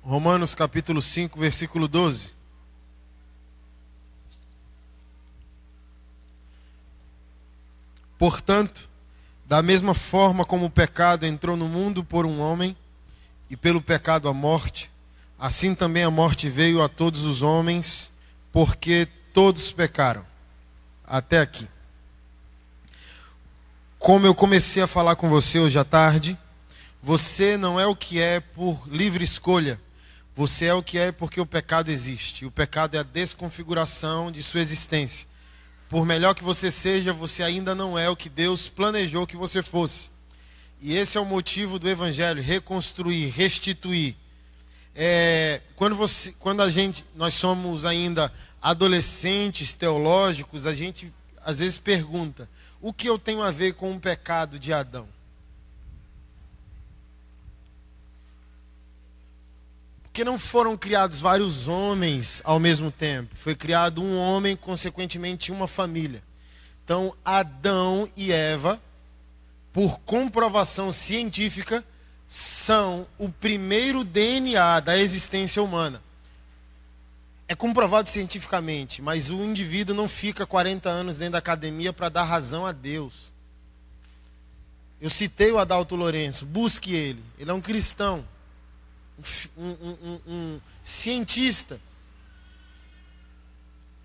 Romanos capítulo 5, versículo 12. Portanto, da mesma forma como o pecado entrou no mundo por um homem, e pelo pecado a morte, assim também a morte veio a todos os homens, porque todos pecaram. Até aqui. Como eu comecei a falar com você hoje à tarde, você não é o que é por livre escolha. Você é o que é porque o pecado existe. O pecado é a desconfiguração de sua existência. Por melhor que você seja, você ainda não é o que Deus planejou que você fosse. E esse é o motivo do Evangelho, reconstruir, restituir. Nós somos ainda adolescentes teológicos, a gente às vezes pergunta: o que eu tenho a ver com o pecado de Adão? Porque não foram criados vários homens ao mesmo tempo. Foi criado um homem, consequentemente uma família. Então, Adão e Eva, por comprovação científica, são o primeiro DNA da existência humana. É comprovado cientificamente, mas o indivíduo não fica 40 anos dentro da academia para dar razão a Deus. Eu citei o Adalto Lourenço, busque ele. Ele é um cristão, um cientista.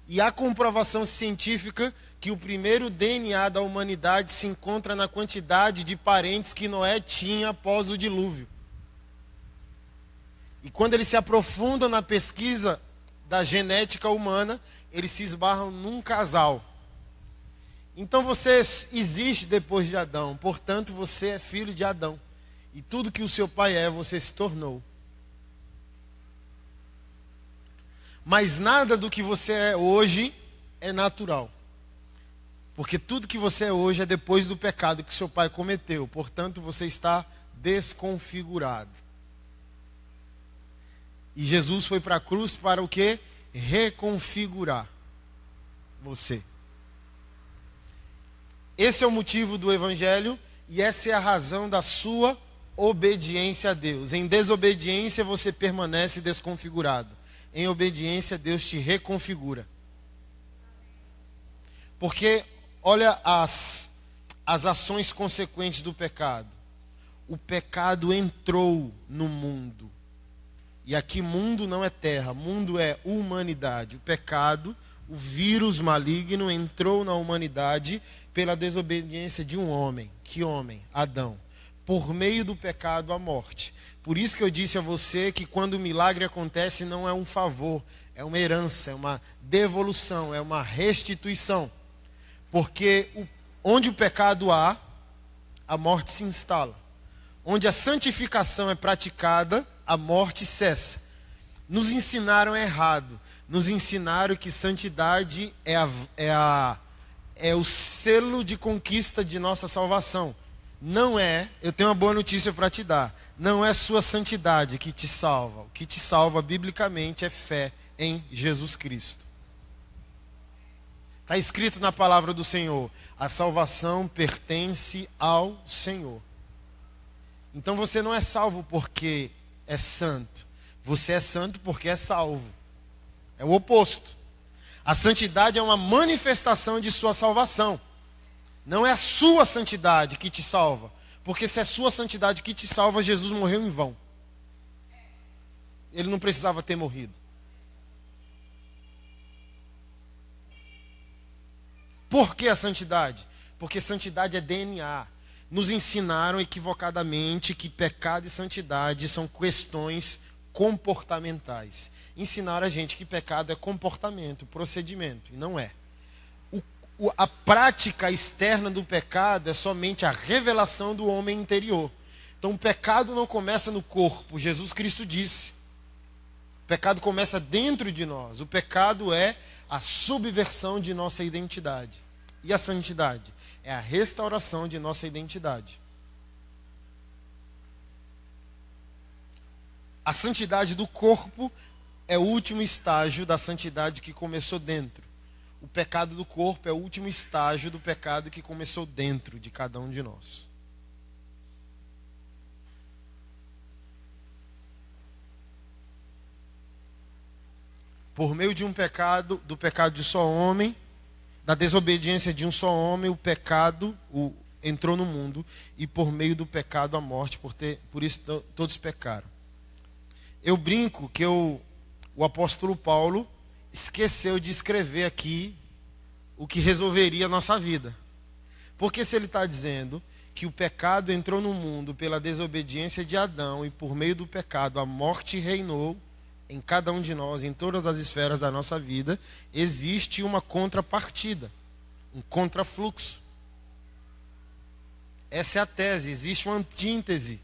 E há comprovação científica que o primeiro DNA da humanidade se encontra na quantidade de parentes que Noé tinha após o dilúvio. E quando eles se aprofundam na pesquisa da genética humana, eles se esbarram num casal. Então você existe depois de Adão, portanto você é filho de Adão. E tudo que o seu pai é, você se tornou. Mas nada do que você é hoje é natural. Porque tudo que você é hoje é depois do pecado que seu pai cometeu. Portanto, você está desconfigurado. E Jesus foi para a cruz para o quê? Reconfigurar você. Esse é o motivo do Evangelho e essa é a razão da sua obediência a Deus. Em desobediência você permanece desconfigurado. Em obediência Deus te reconfigura. Porque olha as ações consequentes do pecado. O pecado entrou no mundo. E aqui mundo não é terra, mundo é humanidade. O pecado, o vírus maligno entrou na humanidade pela desobediência de um homem. Que homem? Adão. Por meio do pecado, a morte. Por isso que eu disse a você que quando o milagre acontece não é um favor, é uma herança, é uma devolução, é uma restituição. Porque onde o pecado há, a morte se instala. Onde a santificação é praticada, a morte cessa. Nos ensinaram errado. Nos ensinaram que santidade é o selo de conquista de nossa salvação. Não é, eu tenho uma boa notícia para te dar. Não é sua santidade que te salva. O que te salva biblicamente é fé em Jesus Cristo. Está escrito na palavra do Senhor: a salvação pertence ao Senhor. Então você não é salvo porque é santo. Você é santo porque é salvo. É o oposto. A santidade é uma manifestação de sua salvação. Não é a sua santidade que te salva. Porque se é a sua santidade que te salva, Jesus morreu em vão. Ele não precisava ter morrido. Por que a santidade? Porque santidade é DNA. Nos ensinaram equivocadamente que pecado e santidade são questões comportamentais. Ensinaram a gente que pecado é comportamento, procedimento. E não é. A prática externa do pecado é somente a revelação do homem interior. Então o pecado não começa no corpo. Jesus Cristo disse. O pecado começa dentro de nós. O pecado é a subversão de nossa identidade. E a santidade é a restauração de nossa identidade. A santidade do corpo é o último estágio da santidade que começou dentro. O pecado do corpo é o último estágio do pecado que começou dentro de cada um de nós. Por meio de um pecado, do pecado de um só homem, da desobediência de um só homem, o pecado entrou no mundo, e por meio do pecado a morte, por isso todos pecaram. Eu brinco que o apóstolo Paulo esqueceu de escrever aqui o que resolveria a nossa vida. Porque se ele está dizendo que o pecado entrou no mundo pela desobediência de Adão, e por meio do pecado a morte reinou em cada um de nós, em todas as esferas da nossa vida, existe uma contrapartida, um contrafluxo. Essa é a tese, existe uma antítese.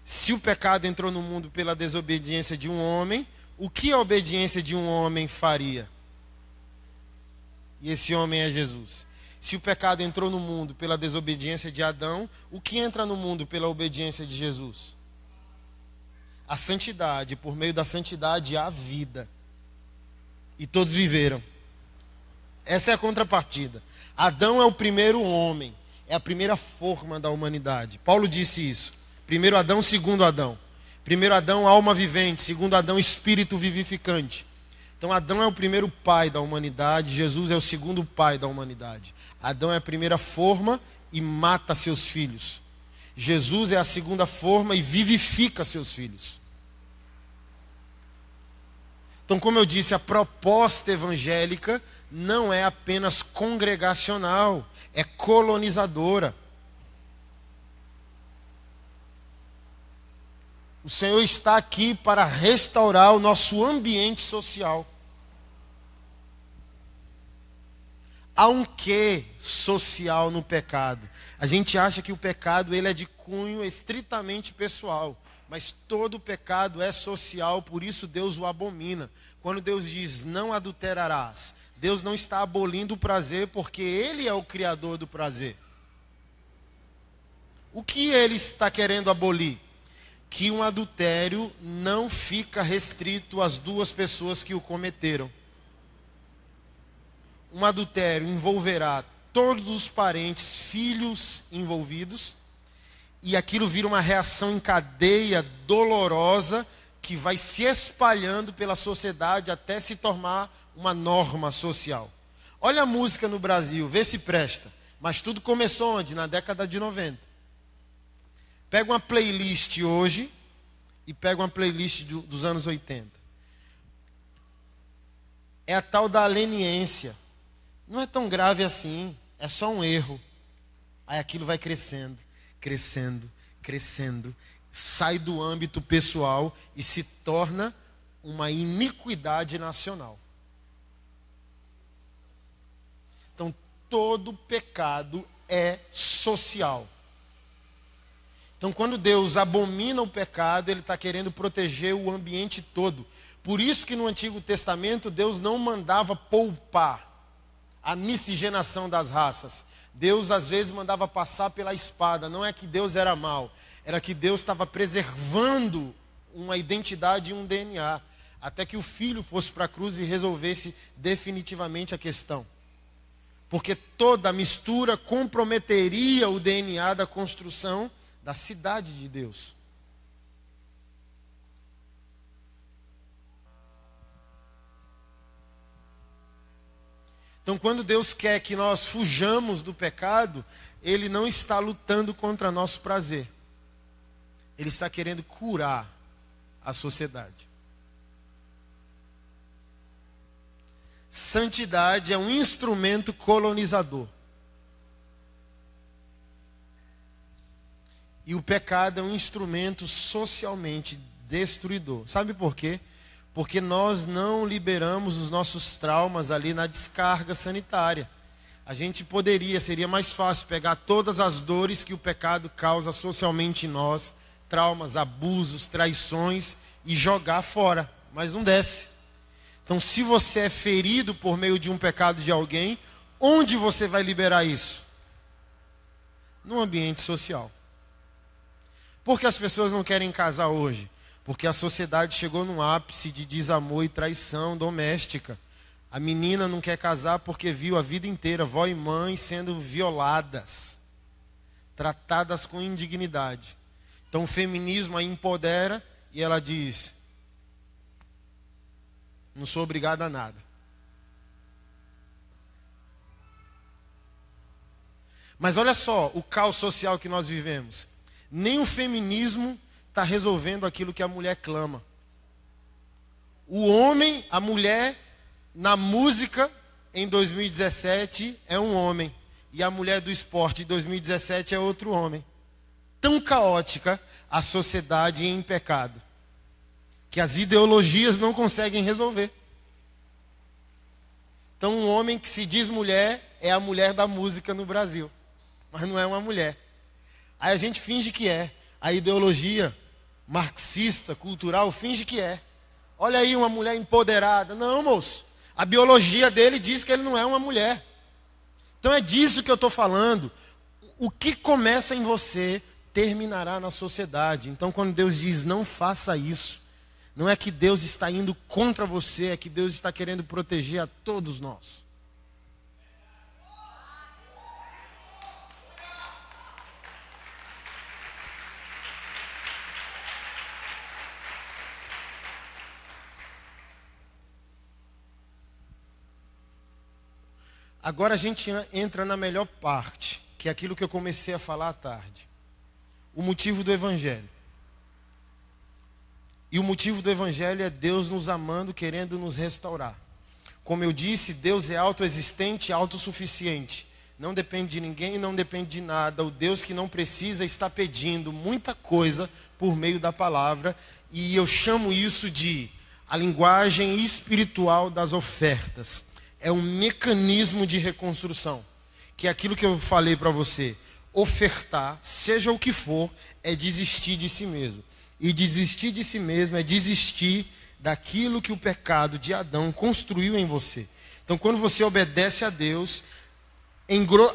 Se o pecado entrou no mundo pela desobediência de um homem, o que a obediência de um homem faria? E esse homem é Jesus. Se o pecado entrou no mundo pela desobediência de Adão, o que entra no mundo pela obediência de Jesus? A santidade. Por meio da santidade há vida. E todos viveram. Essa é a contrapartida. Adão é o primeiro homem. É a primeira forma da humanidade. Paulo disse isso. Primeiro Adão, segundo Adão. Primeiro Adão, alma vivente. Segundo Adão, espírito vivificante. Então Adão é o primeiro pai da humanidade. Jesus é o segundo pai da humanidade. Adão é a primeira forma e mata seus filhos. Jesus é a segunda forma e vivifica seus filhos. Então, como eu disse, a proposta evangélica não é apenas congregacional, é colonizadora. O Senhor está aqui para restaurar o nosso ambiente social. Há um quê social no pecado? A gente acha que o pecado ele é de cunho estritamente pessoal. Mas todo pecado é social, por isso Deus o abomina. Quando Deus diz, não adulterarás, Deus não está abolindo o prazer, porque Ele é o criador do prazer. O que Ele está querendo abolir? Que um adultério não fica restrito às duas pessoas que o cometeram. Um adultério envolverá todos os parentes, filhos envolvidos, e aquilo vira uma reação em cadeia dolorosa que vai se espalhando pela sociedade até se tornar uma norma social. Olha a música no Brasil, vê se presta. Mas tudo começou onde? Na década de 90. Pega uma playlist hoje e pega uma playlist dos anos 80. É a tal da leniência. Não é tão grave assim, é só um erro. Aí aquilo vai crescendo, crescendo, crescendo, sai do âmbito pessoal e se torna uma iniquidade nacional. Então, todo pecado é social. Então, quando Deus abomina o pecado, Ele está querendo proteger o ambiente todo. Por isso que no Antigo Testamento, Deus não mandava poupar a miscigenação das raças. Deus às vezes mandava passar pela espada. Não é que Deus era mau, era que Deus estava preservando uma identidade e um DNA, até que o Filho fosse para a cruz e resolvesse definitivamente a questão. Porque toda mistura comprometeria o DNA da construção da cidade de Deus. Então, quando Deus quer que nós fujamos do pecado, Ele não está lutando contra nosso prazer. Ele está querendo curar a sociedade. Santidade é um instrumento colonizador. E o pecado é um instrumento socialmente destruidor. Sabe por quê? Porque nós não liberamos os nossos traumas ali na descarga sanitária. A gente seria mais fácil pegar todas as dores que o pecado causa socialmente em nós, traumas, abusos, traições, e jogar fora, mas não desce. Então, se você é ferido por meio de um pecado de alguém, onde você vai liberar isso? No ambiente social. Por que as pessoas não querem casar hoje? Porque a sociedade chegou num ápice de desamor e traição doméstica. A menina não quer casar porque viu a vida inteira avó e mãe sendo violadas, tratadas com indignidade. Então o feminismo a empodera e ela diz: Não sou obrigado a nada. Mas olha só o caos social que nós vivemos. Nem o feminismo está resolvendo aquilo que a mulher clama. O homem, a mulher, na música, em 2017, é um homem. E a mulher do esporte, em 2017, é outro homem. Tão caótica a sociedade em pecado, que as ideologias não conseguem resolver. Então, um homem que se diz mulher é a mulher da música no Brasil, mas não é uma mulher. Aí a gente finge que é. A ideologia marxista, cultural, finge que é. Olha aí uma mulher empoderada. Não, moço. A biologia dele diz que ele não é uma mulher. Então é disso que eu estou falando. O que começa em você terminará na sociedade. Então quando Deus diz não faça isso, não é que Deus está indo contra você, é que Deus está querendo proteger a todos nós. Agora a gente entra na melhor parte, que é aquilo que eu comecei a falar à tarde. O motivo do Evangelho. E o motivo do Evangelho é Deus nos amando, querendo nos restaurar. Como eu disse, Deus é autoexistente, autossuficiente. Não depende de ninguém, não depende de nada. O Deus que não precisa está pedindo muita coisa por meio da palavra. E eu chamo isso de a linguagem espiritual das ofertas. É um mecanismo de reconstrução, que é aquilo que eu falei para você. Ofertar, seja o que for, é desistir de si mesmo. E desistir de si mesmo é desistir daquilo que o pecado de Adão construiu em você. Então, quando você obedece a Deus,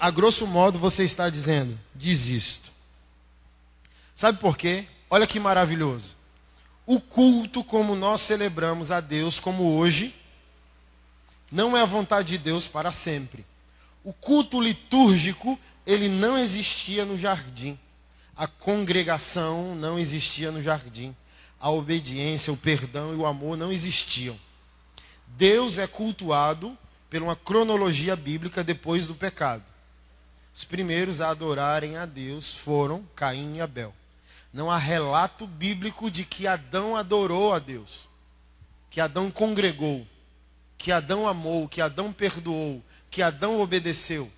a grosso modo você está dizendo, desisto. Sabe por quê? Olha que maravilhoso. O culto como nós celebramos a Deus, como hoje, não é a vontade de Deus para sempre. O culto litúrgico, ele não existia no jardim. A congregação não existia no jardim. A obediência, o perdão e o amor não existiam. Deus é cultuado por uma cronologia bíblica depois do pecado. Os primeiros a adorarem a Deus foram Caim e Abel. Não há relato bíblico de que Adão adorou a Deus, que Adão congregou, que Adão amou, que Adão perdoou, que Adão obedeceu.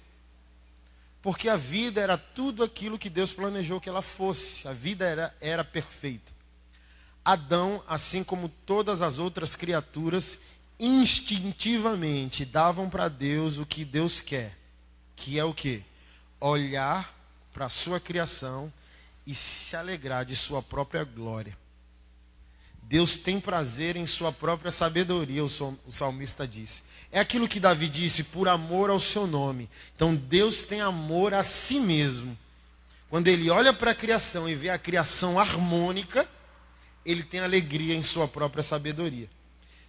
Porque a vida era tudo aquilo que Deus planejou que ela fosse. A vida era perfeita. Adão, assim como todas as outras criaturas, instintivamente davam para Deus o que Deus quer. Que é o quê? Olhar para a sua criação e se alegrar de sua própria glória. Deus tem prazer em sua própria sabedoria, o salmista disse. É aquilo que Davi disse, por amor ao seu nome. Então Deus tem amor a si mesmo. Quando ele olha para a criação e vê a criação harmônica, ele tem alegria em sua própria sabedoria.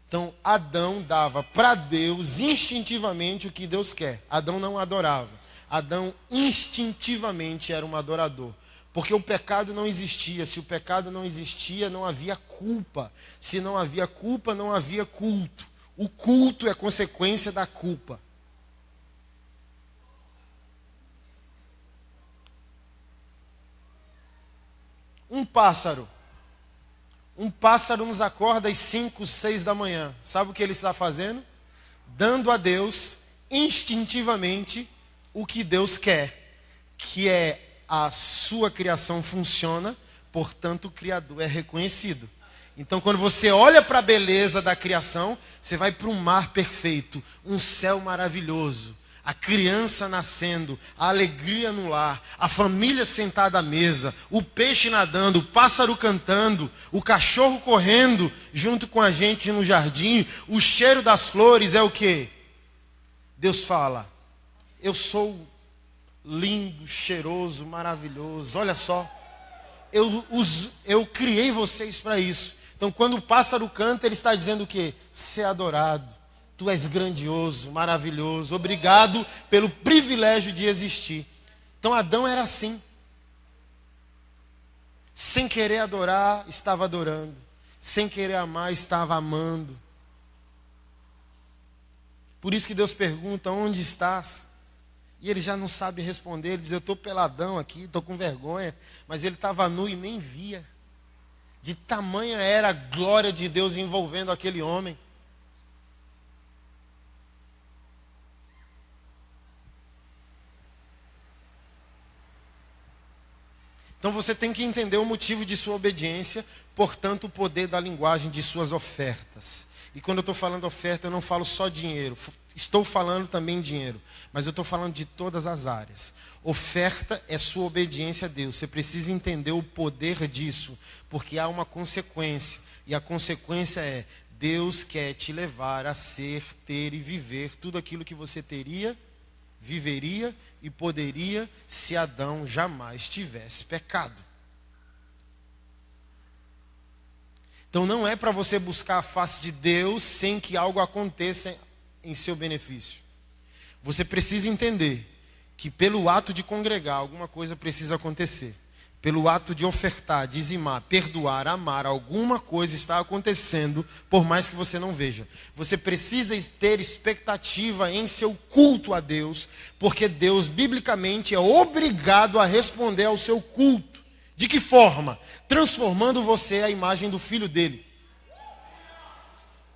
Então Adão dava para Deus instintivamente o que Deus quer. Adão não adorava. Adão instintivamente era um adorador. Porque o pecado não existia. Se o pecado não existia, não havia culpa. Se não havia culpa, não havia culto. O culto é consequência da culpa. Um pássaro nos acorda às 5, 6 da manhã. Sabe o que ele está fazendo? Dando a Deus, instintivamente, o que Deus quer. Que é a sua criação funciona, portanto o Criador é reconhecido. Então quando você olha para a beleza da criação, você vai para um mar perfeito, um céu maravilhoso, a criança nascendo, a alegria no lar, a família sentada à mesa, o peixe nadando, o pássaro cantando, o cachorro correndo junto com a gente no jardim, o cheiro das flores é o quê? Deus fala, eu sou lindo, cheiroso, maravilhoso. Olha só, eu criei vocês para isso. Então quando o pássaro canta, ele está dizendo o quê? Ser adorado, tu és grandioso, maravilhoso, obrigado pelo privilégio de existir. Então Adão era assim, sem querer adorar, estava adorando, sem querer amar, estava amando. Por isso que Deus pergunta: onde estás? E ele já não sabe responder. Ele diz: eu estou peladão aqui, estou com vergonha. Mas ele estava nu e nem via. De tamanha era a glória de Deus envolvendo aquele homem. Então você tem que entender o motivo de sua obediência, portanto o poder da linguagem de suas ofertas. E quando eu estou falando oferta, eu não falo só dinheiro. Estou falando também dinheiro, mas eu estou falando de todas as áreas. Oferta é sua obediência a Deus. Você precisa entender o poder disso, porque há uma consequência. E a consequência é: Deus quer te levar a ser, ter e viver tudo aquilo que você teria, viveria e poderia se Adão jamais tivesse pecado. Então não é para você buscar a face de Deus sem que algo aconteça em seu benefício. Você precisa entender que pelo ato de congregar, alguma coisa precisa acontecer. Pelo ato de ofertar, dizimar, perdoar, amar, alguma coisa está acontecendo, por mais que você não veja. Você precisa ter expectativa em seu culto a Deus, porque Deus, biblicamente, é obrigado a responder ao seu culto. De que forma? Transformando você à imagem do Filho dele.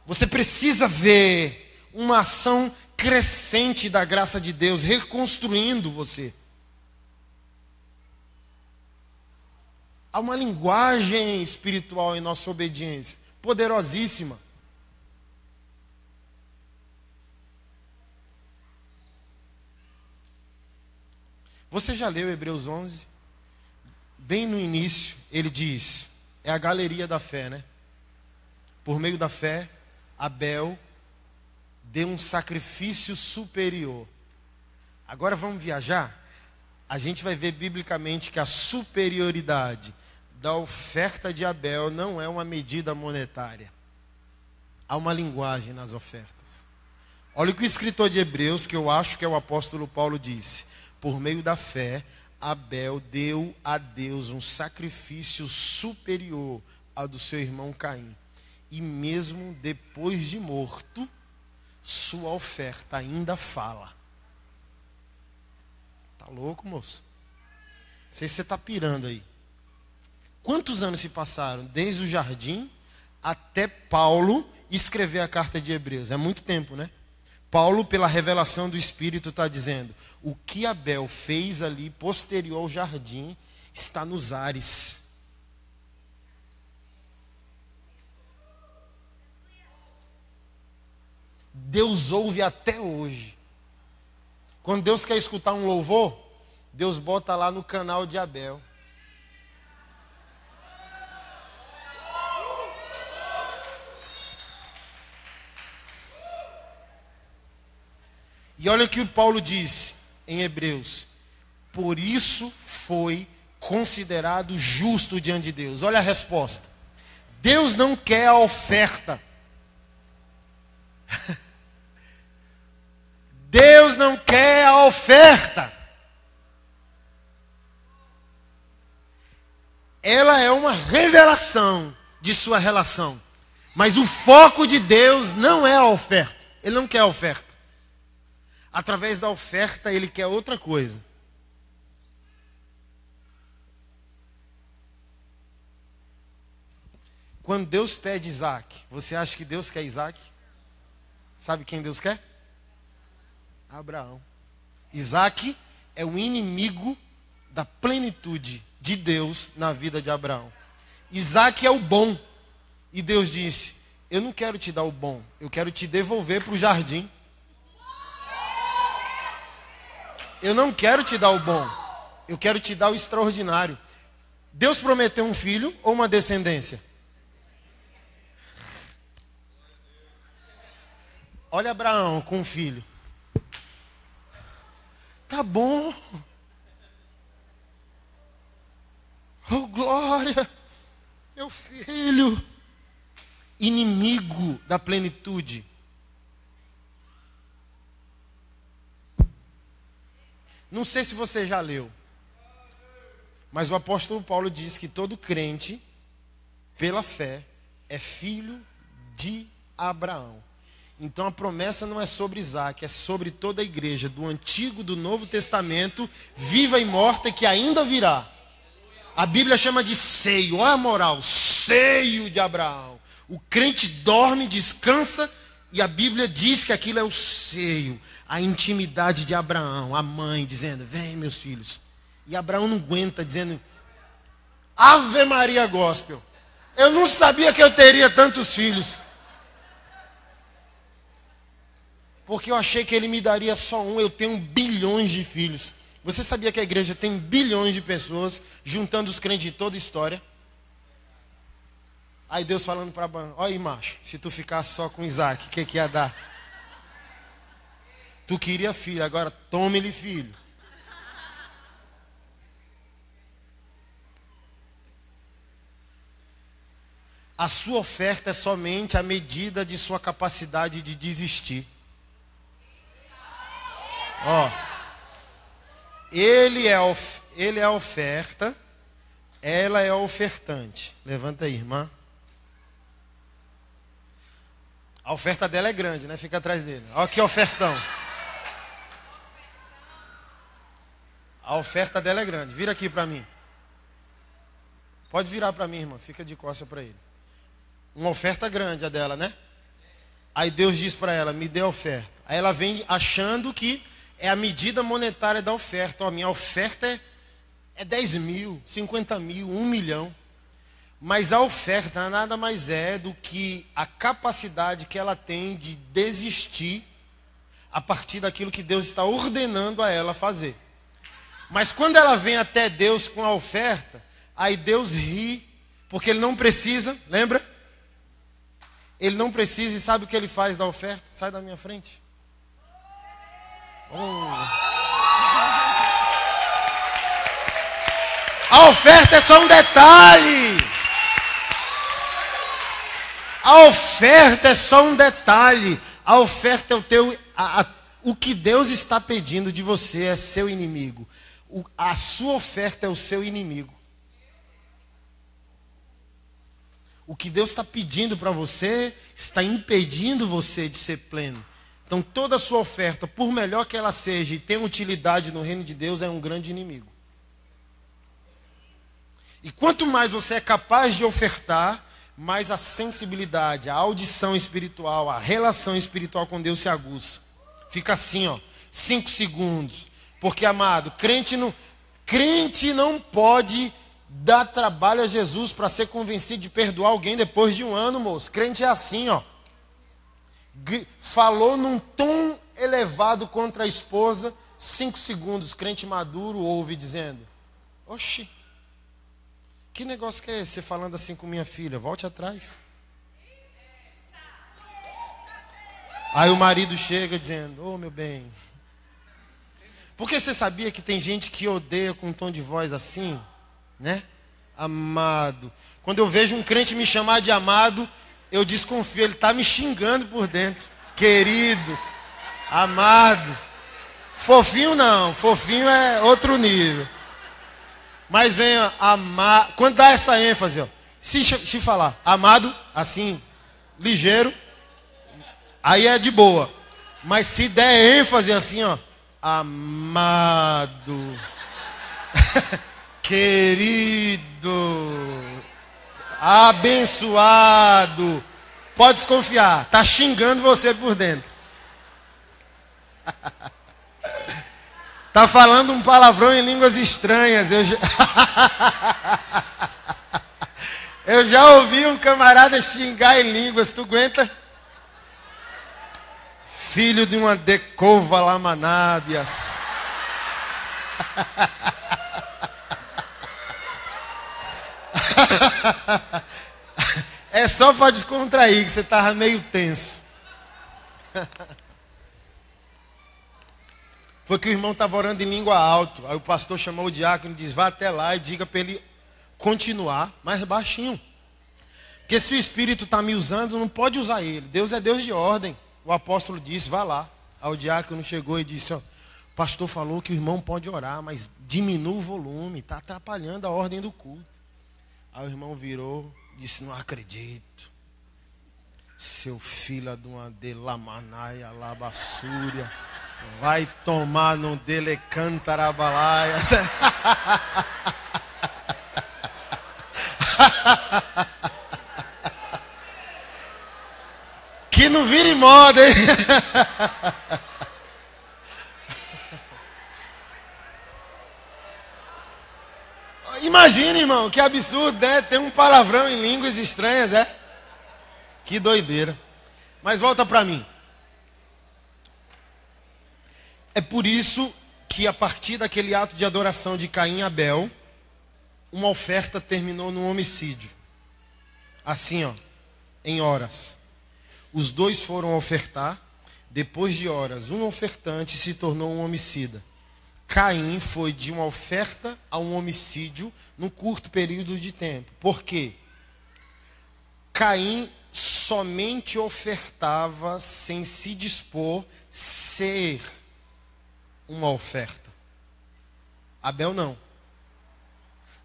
Você precisa ver uma ação crescente da graça de Deus, reconstruindo você. Há uma linguagem espiritual em nossa obediência, poderosíssima. Você já leu Hebreus 11? Bem no início, ele diz, é a galeria da fé, né? Por meio da fé, Abel deu um sacrifício superior. Agora vamos viajar? A gente vai ver biblicamente que a superioridade da oferta de Abel não é uma medida monetária. Há uma linguagem nas ofertas. Olha o que o escritor de Hebreus, que eu acho que é o apóstolo Paulo, disse. Por meio da fé, Abel deu a Deus um sacrifício superior ao do seu irmão Caim. E mesmo depois de morto, sua oferta ainda fala. Tá louco, moço? Não sei se você está pirando aí. Quantos anos se passaram desde o jardim até Paulo escrever a carta de Hebreus? É muito tempo, né? Paulo, pela revelação do Espírito, está dizendo: o que Abel fez ali posterior ao jardim está nos ares. Deus ouve até hoje. Quando Deus quer escutar um louvor, Deus bota lá no canal de Abel. E olha o que o Paulo diz em Hebreus: por isso foi considerado justo diante de Deus. Olha a resposta: Deus não quer a oferta. Deus não quer a oferta. Ela é uma revelação de sua relação. Mas o foco de Deus não é a oferta. Ele não quer a oferta. Através da oferta, ele quer outra coisa. Quando Deus pede Isaac, você acha que Deus quer Isaac? Sabe quem Deus quer? Abraão. Isaac é o inimigo da plenitude de Deus na vida de Abraão. Isaac é o bom. E Deus disse: eu não quero te dar o bom, eu quero te devolver para o jardim. Eu não quero te dar o bom, eu quero te dar o extraordinário. Deus prometeu um filho ou uma descendência? Olha Abraão com um filho. Tá bom. Oh glória, meu filho. Inimigo da plenitude. Não sei se você já leu, mas o apóstolo Paulo diz que todo crente, pela fé, é filho de Abraão. Então a promessa não é sobre Isaac, é sobre toda a igreja, do Antigo, do Novo Testamento, viva e morta, que ainda virá. A Bíblia chama de seio, olha a moral, seio de Abraão. O crente dorme, descansa, e a Bíblia diz que aquilo é o seio, a intimidade de Abraão, a mãe dizendo, vem meus filhos. E Abraão não aguenta, dizendo, Ave Maria Gospel, eu não sabia que eu teria tantos filhos. Porque eu achei que ele me daria só um, eu tenho bilhões de filhos. Você sabia que a igreja tem bilhões de pessoas, juntando os crentes de toda a história? Aí Deus falando para Abraão, olha aí macho, se tu ficasse só com Isaac, o que ia dar? Tu queria filho, agora tome-lhe filho. A sua oferta é somente a medida de sua capacidade de desistir. Ó, ele é a oferta, ela é a ofertante. Levanta aí, irmã. A oferta dela é grande, né? Fica atrás dele. Olha que ofertão. A oferta dela é grande. Vira aqui para mim. Pode virar para mim, irmã. Fica de costas para ele. Uma oferta grande a dela, né? Aí Deus diz para ela, me dê a oferta. Aí ela vem achando que é a medida monetária da oferta. Ó, minha oferta é 10 mil, 50 mil, 1 milhão. Mas a oferta nada mais é do que a capacidade que ela tem de desistir a partir daquilo que Deus está ordenando a ela fazer. Mas quando ela vem até Deus com a oferta, aí Deus ri, porque ele não precisa, lembra? Ele não precisa e sabe o que ele faz da oferta? Sai da minha frente. Oh. A oferta é só um detalhe. A oferta é só um detalhe. A oferta é o teu. O que Deus está pedindo de você é seu inimigo. A sua oferta é o seu inimigo. O que Deus está pedindo para você está impedindo você de ser pleno. Então toda a sua oferta, por melhor que ela seja e tenha utilidade no reino de Deus, é um grande inimigo. E quanto mais você é capaz de ofertar, mais a sensibilidade, a audição espiritual, a relação espiritual com Deus se aguça. Fica assim, ó, 5 segundos. Porque, amado, crente não pode dar trabalho a Jesus para ser convencido de perdoar alguém depois de 1 ano, moço. Crente é assim, ó. Falou num tom elevado contra a esposa, 5 segundos, crente maduro ouve dizendo, oxi, que negócio que é esse, você falando assim com minha filha? Volte atrás. Aí o marido chega dizendo, ô meu bem. Porque você sabia que tem gente que odeia com um tom de voz assim, né? Amado. Quando eu vejo um crente me chamar de amado, eu desconfio, ele está me xingando por dentro. Querido, amado. Fofinho não, fofinho é outro nível. Mas venha amar. Quando dá essa ênfase, ó, se falar amado, assim, ligeiro, aí é de boa. Mas se der ênfase assim, ó, amado, querido, abençoado, pode desconfiar, está xingando você por dentro. Está falando um palavrão em línguas estranhas. Eu já ouvi um camarada xingar em línguas, tu aguenta? Filho de uma decova lamanábias. É só para descontrair, que você estava meio tenso. Foi que o irmão estava orando em língua alta. Aí o pastor chamou o diácono e disse, vá até lá e diga para ele continuar, mais baixinho. Porque se o Espírito está me usando, não pode usar ele. Deus é Deus de ordem. O apóstolo disse, vá lá. Aí o diácono chegou e disse, ó, o pastor falou que o irmão pode orar, mas diminua o volume, está atrapalhando a ordem do culto. Aí o irmão virou e disse, não acredito. Seu filho de uma delamanaia labassúria, vai tomar no delecantarabalaya. Que não vire moda, hein? Imagina, irmão, que absurdo, né? Tem um palavrão em línguas estranhas, é? Que doideira. Mas volta para mim. É por isso que a partir daquele ato de adoração de Caim e Abel, uma oferta terminou num homicídio. Assim, ó, em horas. Os dois foram ofertar. Depois de horas, um ofertante se tornou um homicida. Caim foi de uma oferta a um homicídio num curto período de tempo. Por quê? Caim somente ofertava sem se dispor ser uma oferta. Abel não.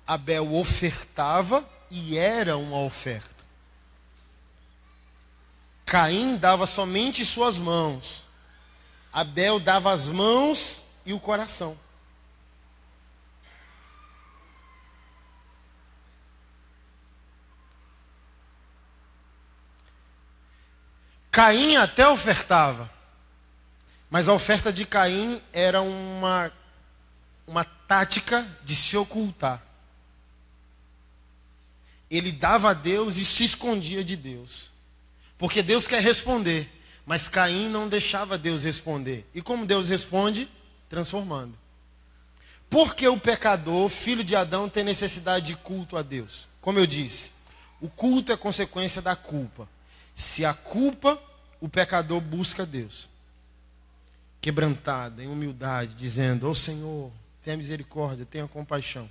Abel ofertava e era uma oferta. Caim dava somente suas mãos. Abel dava as mãos e o coração. Caim até ofertava, mas a oferta de Caim era uma tática de se ocultar. Ele dava a Deus e se escondia de Deus. Porque Deus quer responder, mas Caim não deixava Deus responder. E como Deus responde? Transformando. Por que o pecador, filho de Adão, tem necessidade de culto a Deus? Como eu disse, o culto é consequência da culpa. Se há culpa, o pecador busca Deus. Quebrantado, em humildade, dizendo: ó Senhor, tenha misericórdia, tenha compaixão.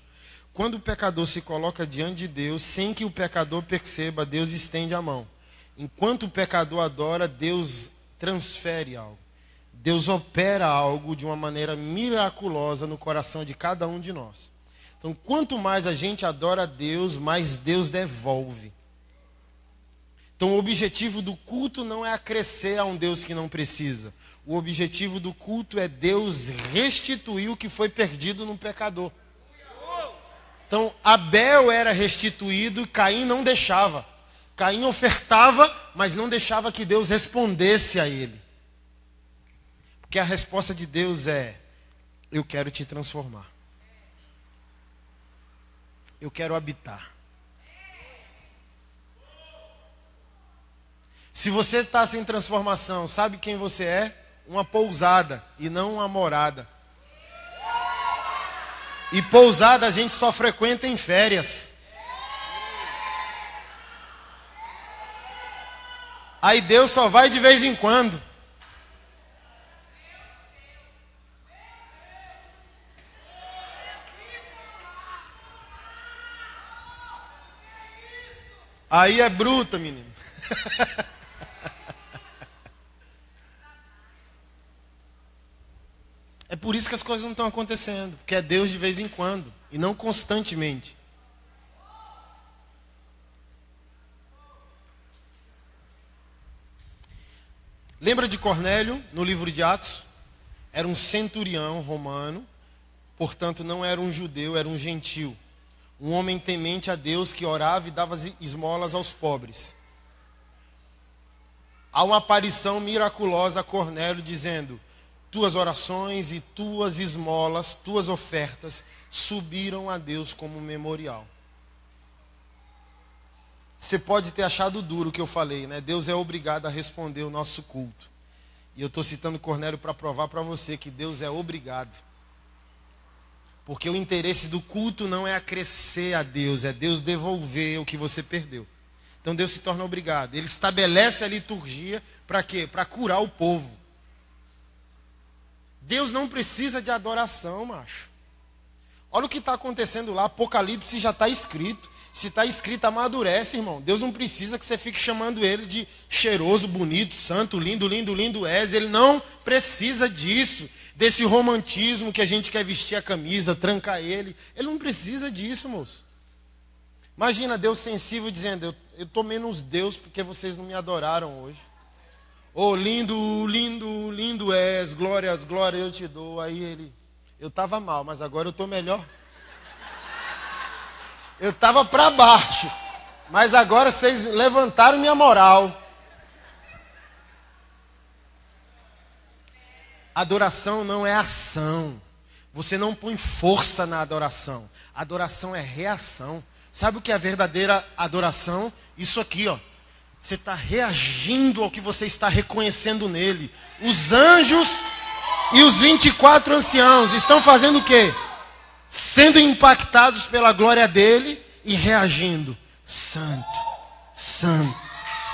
Quando o pecador se coloca diante de Deus, sem que o pecador perceba, Deus estende a mão. Enquanto o pecador adora, Deus transfere algo. Deus opera algo de uma maneira miraculosa no coração de cada um de nós. Então, quanto mais a gente adora a Deus, mais Deus devolve. Então, o objetivo do culto não é acrescer a um Deus que não precisa. O objetivo do culto é Deus restituir o que foi perdido no pecador. Então, Abel era restituído, Caim não deixava. Caim ofertava, mas não deixava que Deus respondesse a ele. Porque a resposta de Deus é: eu quero te transformar. Eu quero habitar. Se você está sem transformação, sabe quem você é? Uma pousada e não uma morada. E pousada a gente só frequenta em férias. Aí Deus só vai de vez em quando. Aí é bruta, menino. É por isso que as coisas não estão acontecendo. Porque é Deus de vez em quando e não constantemente. Lembra de Cornélio, no livro de Atos? Era um centurião romano, portanto não era um judeu, era um gentil. Um homem temente a Deus que orava e dava esmolas aos pobres. Há uma aparição miraculosa a Cornélio dizendo: tuas orações e tuas esmolas, tuas ofertas subiram a Deus como memorial. Você pode ter achado duro o que eu falei, né? Deus é obrigado a responder o nosso culto. E eu estou citando Cornélio para provar para você que Deus é obrigado. Porque o interesse do culto não é acrescer a Deus, é Deus devolver o que você perdeu. Então Deus se torna obrigado. Ele estabelece a liturgia para quê? Para curar o povo. Deus não precisa de adoração, macho. Olha o que está acontecendo lá, Apocalipse já está escrito. Se está escrito, amadurece, irmão. Deus não precisa que você fique chamando ele de cheiroso, bonito, santo, lindo, lindo, lindo és. Ele não precisa disso, desse romantismo que a gente quer vestir a camisa, trancar ele. Ele não precisa disso, moço. Imagina Deus sensível dizendo: eu estou menos Deus porque vocês não me adoraram hoje. Oh, lindo, lindo, lindo és, glórias, glória eu te dou. Aí ele, eu estava mal, mas agora eu estou melhor. Eu estava para baixo, mas agora vocês levantaram minha moral. Adoração não é ação. Você não põe força na adoração. Adoração é reação. Sabe o que é a verdadeira adoração? Isso aqui, ó. Você está reagindo ao que você está reconhecendo nele. Os anjos e os 24 anciãos estão fazendo o quê? Sendo impactados pela glória dele e reagindo. Santo, santo,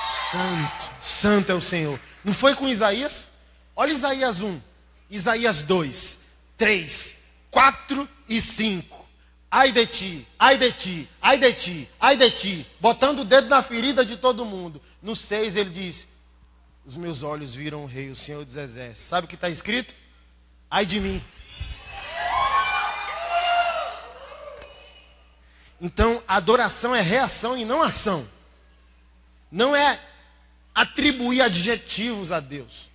santo, santo é o Senhor. Não foi com Isaías? Olha Isaías 1, Isaías 2, 3, 4 e 5. Ai de ti, ai de ti, ai de ti, ai de ti. Botando o dedo na ferida de todo mundo. No 6 ele diz, os meus olhos viram o rei, o Senhor dos exércitos. Sabe o que está escrito? Ai de mim. Então, adoração é reação e não ação. Não é atribuir adjetivos a Deus.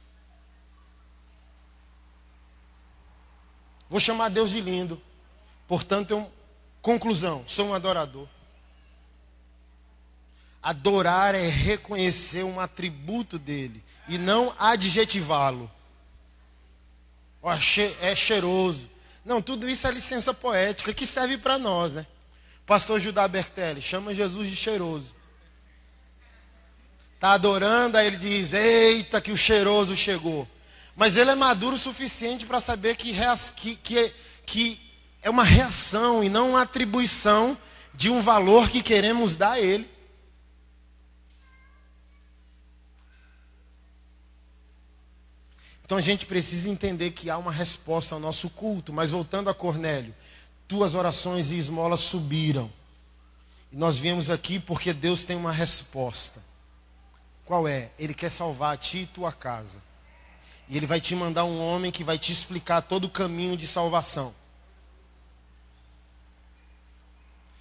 Vou chamar Deus de lindo. Portanto, conclusão, sou um adorador. Adorar é reconhecer um atributo dele e não adjetivá-lo. É cheiroso. Não, tudo isso é licença poética que serve para nós, né? Pastor Judá Bertelli chama Jesus de cheiroso. Está adorando, aí ele diz, eita que o cheiroso chegou. Mas ele é maduro o suficiente para saber que é uma reação e não uma atribuição de um valor que queremos dar a ele. Então a gente precisa entender que há uma resposta ao nosso culto. Mas voltando a Cornélio, tuas orações e esmolas subiram. E nós viemos aqui porque Deus tem uma resposta. Qual é? Ele quer salvar a ti e tua casa. E Ele vai te mandar um homem que vai te explicar todo o caminho de salvação.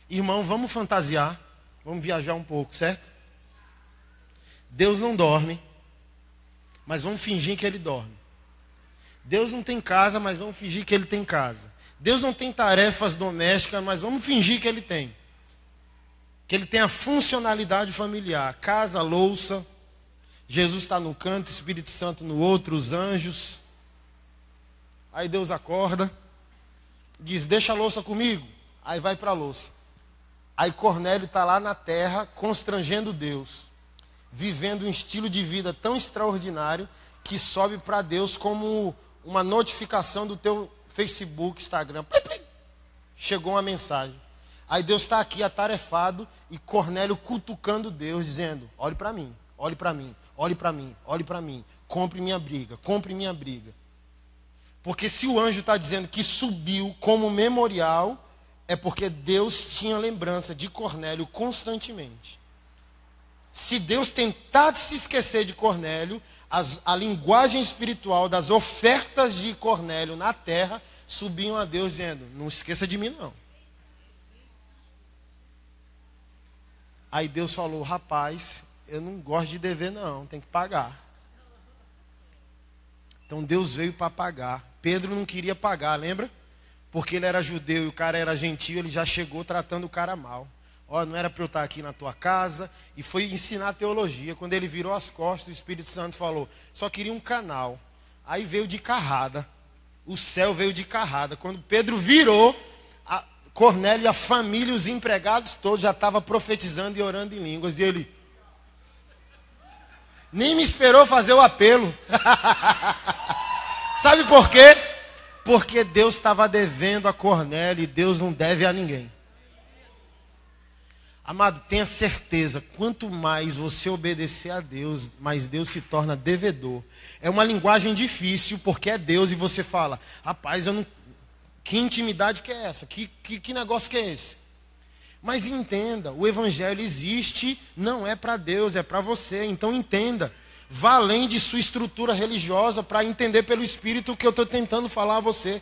Irmão, vamos fantasiar. Vamos viajar um pouco, certo? Deus não dorme. Mas vamos fingir que Ele dorme. Deus não tem casa, mas vamos fingir que Ele tem casa. Deus não tem tarefas domésticas, mas vamos fingir que Ele tem. Que Ele tem a funcionalidade familiar. Casa, louça. Jesus está num canto, Espírito Santo no outro, os anjos. Aí Deus acorda, diz, deixa a louça comigo. Aí vai para a louça. Aí Cornélio está lá na terra, constrangendo Deus. Vivendo um estilo de vida tão extraordinário, que sobe para Deus como uma notificação do teu Facebook, Instagram. Plim, plim. Chegou uma mensagem. Aí Deus está aqui atarefado e Cornélio cutucando Deus, dizendo, olhe para mim, olhe para mim. Olhe para mim, olhe para mim, compre minha briga, compre minha briga. Porque se o anjo está dizendo que subiu como memorial, é porque Deus tinha lembrança de Cornélio constantemente. Se Deus tentar se esquecer de Cornélio, a linguagem espiritual das ofertas de Cornélio na terra subiam a Deus dizendo, não esqueça de mim não. Aí Deus falou, rapaz, eu não gosto de dever não, tem que pagar. Então Deus veio para pagar. Pedro não queria pagar, lembra? Porque ele era judeu e o cara era gentil, ele já chegou tratando o cara mal. Ó, não era para eu estar aqui na tua casa. E foi ensinar teologia. Quando ele virou as costas, o Espírito Santo falou, só queria um canal. Aí veio de carrada. O céu veio de carrada. Quando Pedro virou, Cornélio, a família, os empregados todos já estavam profetizando e orando em línguas. E ele nem me esperou fazer o apelo. Sabe por quê? Porque Deus estava devendo a Cornélio e Deus não deve a ninguém. Amado, tenha certeza, quanto mais você obedecer a Deus, mais Deus se torna devedor. É uma linguagem difícil, porque é Deus e você fala, rapaz, eu não... que intimidade que é essa? Que negócio que é esse? Mas entenda, o evangelho existe, não é para Deus, é para você. Então entenda, vá além de sua estrutura religiosa para entender pelo Espírito o que eu estou tentando falar a você.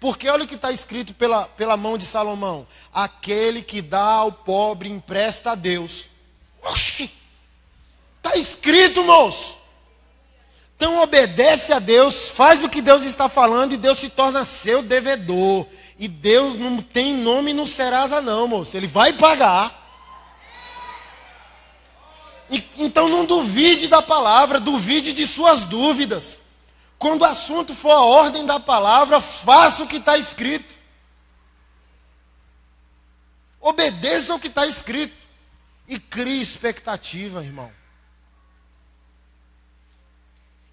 Porque olha o que está escrito pela mão de Salomão: aquele que dá ao pobre empresta a Deus. Oxi! Está escrito, moço. Então obedece a Deus, faz o que Deus está falando e Deus se torna seu devedor. E Deus não tem nome no Serasa não, moço. Ele vai pagar. Então não duvide da palavra, duvide de suas dúvidas. Quando o assunto for a ordem da palavra, faça o que está escrito. Obedeça o que está escrito. E crie expectativa, irmão.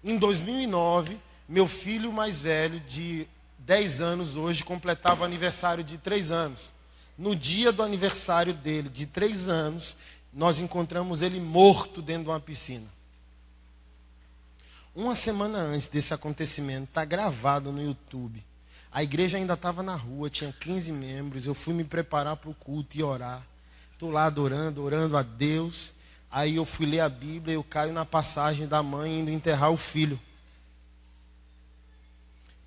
Em 2009, meu filho mais velho, de 10 anos hoje, completava aniversário de 3 anos. No dia do aniversário dele, de 3 anos, nós encontramos ele morto dentro de uma piscina. Uma semana antes desse acontecimento, está gravado no YouTube. A igreja ainda estava na rua, tinha 15 membros. Eu fui me preparar para o culto e orar. Estou lá orando a Deus. Aí eu fui ler a Bíblia e eu caio na passagem da mãe indo enterrar o filho.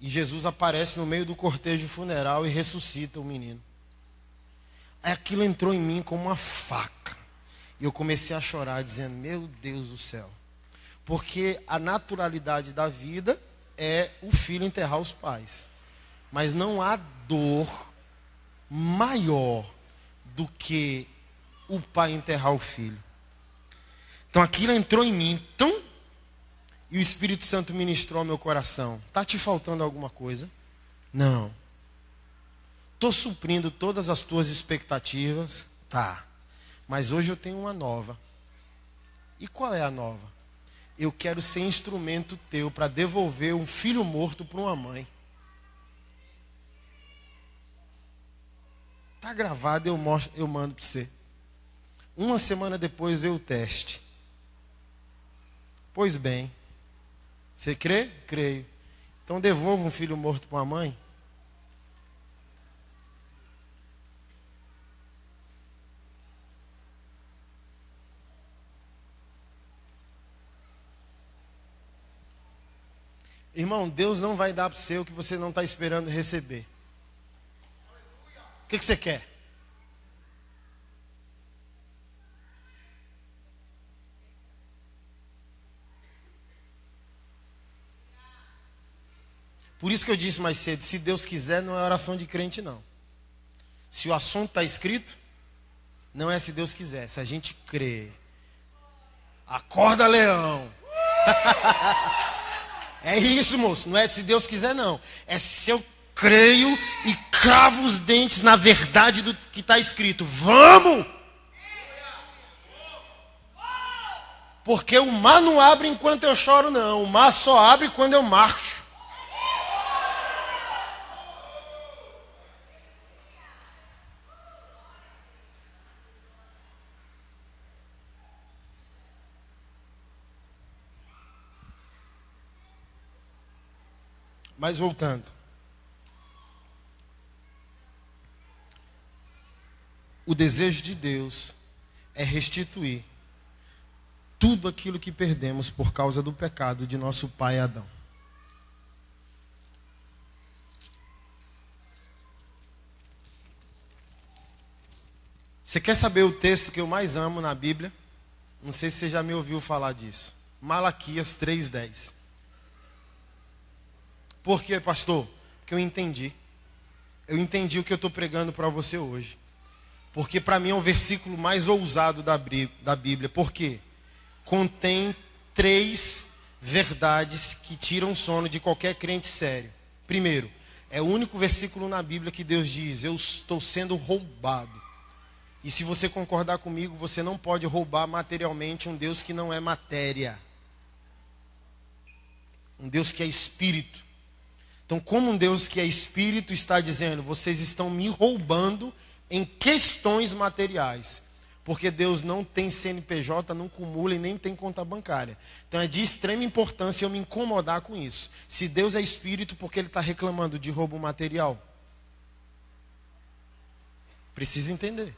E Jesus aparece no meio do cortejo funeral e ressuscita o menino. Aí aquilo entrou em mim como uma faca. E eu comecei a chorar, dizendo: meu Deus do céu. Porque a naturalidade da vida é o filho enterrar os pais. Mas não há dor maior do que o pai enterrar o filho. Então aquilo entrou em mim, e o Espírito Santo ministrou ao meu coração. Está te faltando alguma coisa? Não. Estou suprindo todas as tuas expectativas? Tá. Mas hoje eu tenho uma nova. E qual é a nova? Eu quero ser instrumento teu para devolver um filho morto para uma mãe. Está gravado, eu mando para você. Uma semana depois veio o teste. Pois bem, você crê? Creio. Então devolva um filho morto para uma mãe. Irmão, Deus não vai dar para você o que você não está esperando receber. O que você quer? Por isso que eu disse mais cedo, se Deus quiser, não é oração de crente não. Se o assunto está escrito, não é se Deus quiser, se a gente crê. Acorda, leão. É isso, moço, não é se Deus quiser não. É se eu creio e cravo os dentes na verdade do que está escrito. Vamos! Porque o mar não abre enquanto eu choro não. O mar só abre quando eu marcho. Mas voltando. O desejo de Deus é restituir tudo aquilo que perdemos por causa do pecado de nosso pai Adão. Você quer saber o texto que eu mais amo na Bíblia? Não sei se você já me ouviu falar disso. Malaquias 3:10. Por quê, pastor? Porque eu entendi. Eu entendi o que eu estou pregando para você hoje. Porque para mim é o versículo mais ousado da Bíblia. Por quê? Contém 3 verdades que tiram sono de qualquer crente sério. Primeiro, é o único versículo na Bíblia que Deus diz: eu estou sendo roubado. E se você concordar comigo, você não pode roubar materialmente um Deus que não é matéria. Um Deus que é espírito. Então, como um Deus que é espírito está dizendo: vocês estão me roubando em questões materiais. Porque Deus não tem CNPJ, não acumula e nem tem conta bancária. Então é de extrema importância eu me incomodar com isso. Se Deus é espírito, por que Ele está reclamando de roubo material? Precisa entender.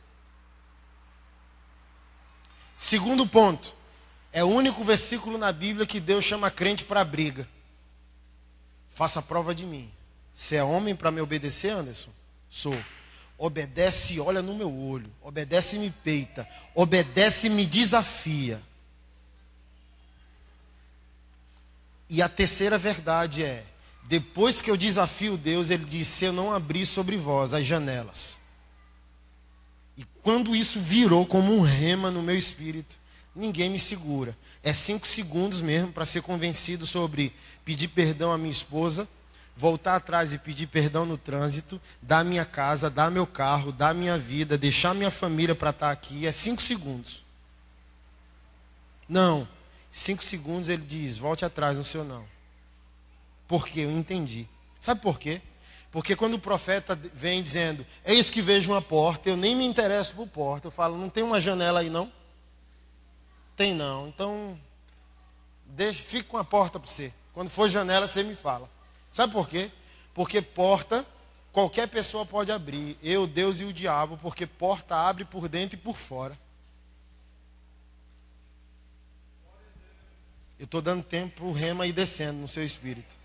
Segundo ponto. É o único versículo na Bíblia que Deus chama crente para briga. Faça prova de mim. Você é homem para me obedecer, Anderson? Sou. Obedece e olha no meu olho. Obedece e me peita. Obedece e me desafia. E a terceira verdade é, depois que eu desafio Deus, ele diz, se eu não abrir sobre vós as janelas. E quando isso virou como um rema no meu espírito, ninguém me segura. É 5 segundos mesmo para ser convencido sobre pedir perdão à minha esposa, voltar atrás e pedir perdão no trânsito, dar minha casa, dar meu carro, dar minha vida, deixar minha família para estar aqui. É 5 segundos. Não. 5 segundos ele diz, volte atrás no seu não. Porque eu entendi. Sabe por quê? Porque quando o profeta vem dizendo, é isso que vejo uma porta, eu nem me interesso por porta. Eu falo, não tem uma janela aí não? Tem não. Então, fica com a porta para você. Quando for janela, você me fala. Sabe por quê? Porque porta, qualquer pessoa pode abrir. Eu, Deus e o diabo, porque porta abre por dentro e por fora. Eu estou dando tempo para o rema ir descendo no seu espírito.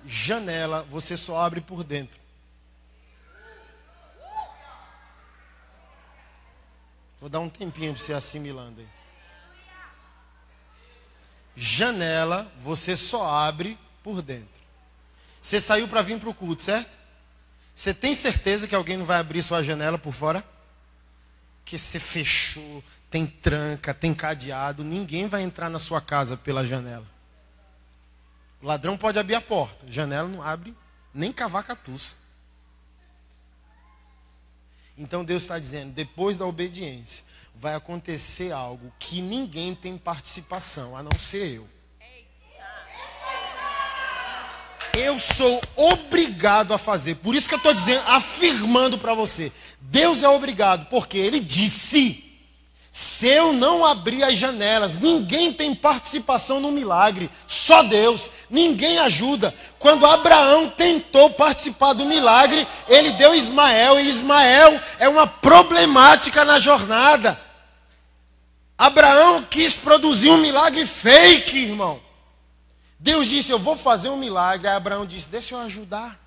Janela, você só abre por dentro. Vou dar um tempinho para você assimilando aí. Janela, você só abre por dentro. Você saiu para vir para o culto, certo? Você tem certeza que alguém não vai abrir sua janela por fora? Que você fechou, tem tranca, tem cadeado, ninguém vai entrar na sua casa pela janela. O ladrão pode abrir a porta, janela não abre nem cavaca-tuça. Então Deus está dizendo, depois da obediência, vai acontecer algo que ninguém tem participação, a não ser eu. Eu sou obrigado a fazer. Por isso que eu estou dizendo, afirmando para você. Deus é obrigado, porque Ele disse, se eu não abrir as janelas, ninguém tem participação no milagre, só Deus, ninguém ajuda. Quando Abraão tentou participar do milagre, ele deu Ismael, e Ismael é uma problemática na jornada. Abraão quis produzir um milagre fake, irmão. Deus disse, eu vou fazer um milagre. Aí Abraão disse, deixa eu ajudar.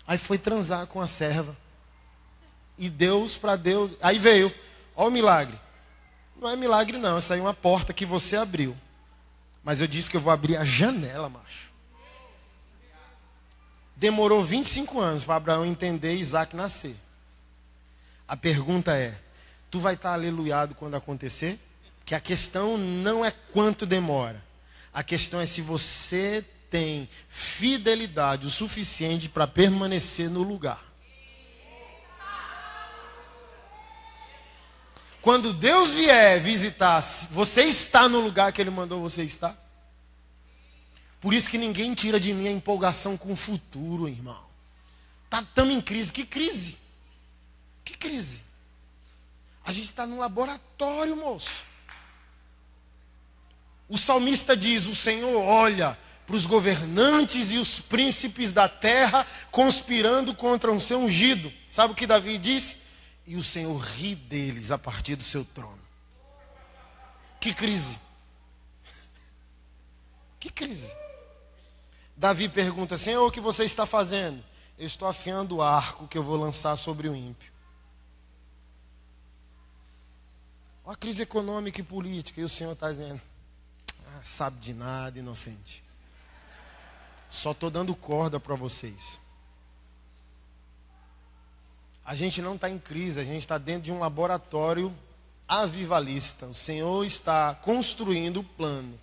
Aí foi transar com a serva. E Deus para Deus. Aí veio, olha o milagre. Não é milagre não, essa aí é uma porta que você abriu. Mas eu disse que eu vou abrir a janela, macho. Demorou 25 anos para Abraão entender e Isaac nascer. A pergunta é, tu vai estar aleluiado quando acontecer? Que a questão não é quanto demora. A questão é se você tem fidelidade o suficiente para permanecer no lugar. Quando Deus vier visitar, você está no lugar que Ele mandou você estar? Por isso que ninguém tira de mim a empolgação com o futuro, irmão. Estamos em crise. Que crise? Que crise? A gente está num laboratório, moço. O salmista diz, o Senhor olha para os governantes e os príncipes da terra conspirando contra o seu ungido. Sabe o que Davi disse? E o Senhor ri deles a partir do seu trono. Que crise? Que crise? Davi pergunta, Senhor, o que você está fazendo? Eu estou afiando o arco que eu vou lançar sobre o ímpio. Olha a crise econômica e política. E o Senhor está dizendo, sabe de nada, inocente. Só estou dando corda para vocês. A gente não está em crise, a gente está dentro de um laboratório avivalista. O Senhor está construindo o plano.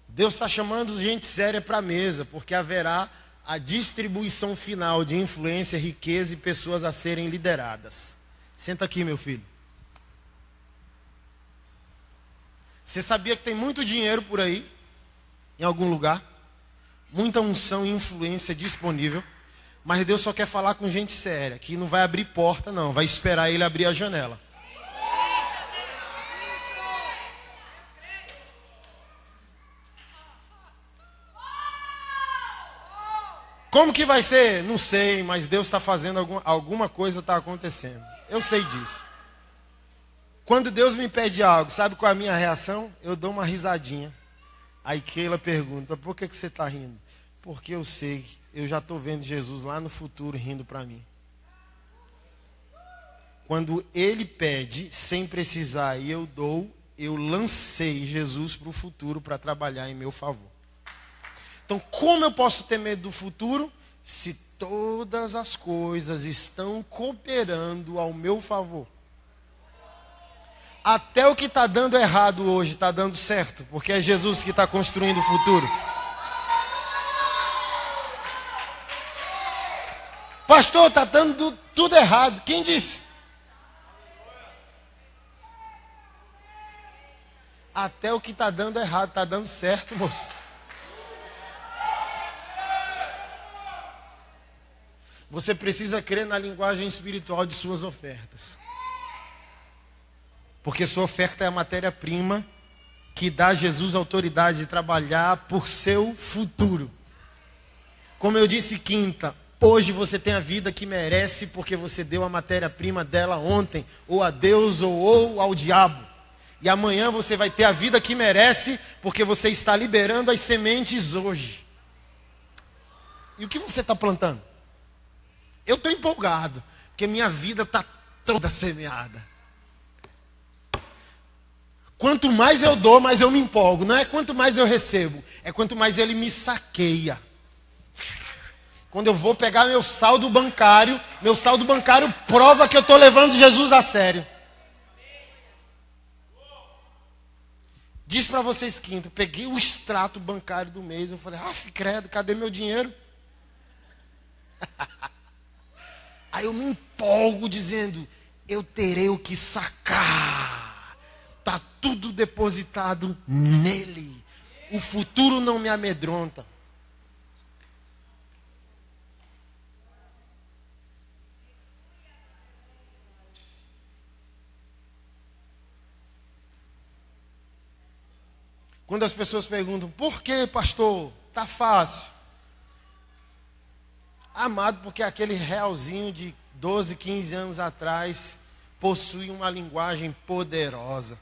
Deus está chamando gente séria para a mesa, porque haverá a distribuição final de influência, riqueza e pessoas a serem lideradas. Senta aqui, meu filho. Você sabia que tem muito dinheiro por aí, em algum lugar? Muita unção e influência disponível. Mas Deus só quer falar com gente séria, que não vai abrir porta não, vai esperar Ele abrir a janela. Como que vai ser? Não sei, mas Deus está fazendo alguma coisa está acontecendo. Eu sei disso. Quando Deus me pede algo, sabe qual é a minha reação? Eu dou uma risadinha. Aí Keila pergunta, por que você está rindo? Porque eu sei, eu já estou vendo Jesus lá no futuro rindo para mim. Quando Ele pede, sem precisar, e eu dou, eu lancei Jesus para o futuro para trabalhar em meu favor. Então, como eu posso ter medo do futuro? Se todas as coisas estão cooperando ao meu favor. Até o que está dando errado hoje está dando certo, porque é Jesus que está construindo o futuro. Pastor, está dando tudo errado. Quem disse? Até o que está dando errado está dando certo, moço. Você precisa crer na linguagem espiritual de suas ofertas. Porque sua oferta é a matéria-prima que dá a Jesus a autoridade de trabalhar por seu futuro. Como eu disse quinta, hoje você tem a vida que merece porque você deu a matéria-prima dela ontem, ou a Deus ou ao diabo. E amanhã você vai ter a vida que merece porque você está liberando as sementes hoje. E o que você está plantando? Eu estou empolgado, porque minha vida está toda semeada. Quanto mais eu dou, mais eu me empolgo. Não é quanto mais eu recebo, é quanto mais Ele me saqueia. Quando eu vou pegar meu saldo bancário prova que eu estou levando Jesus a sério. Diz para vocês quinta, eu peguei o extrato bancário do mês, eu falei, credo, cadê meu dinheiro? Aí eu me empolgo dizendo, eu terei o que sacar. Está tudo depositado nele. O futuro não me amedronta. Quando as pessoas perguntam, por que, pastor? Está fácil. Amado, porque aquele realzinho de 12, 15 anos atrás possui uma linguagem poderosa.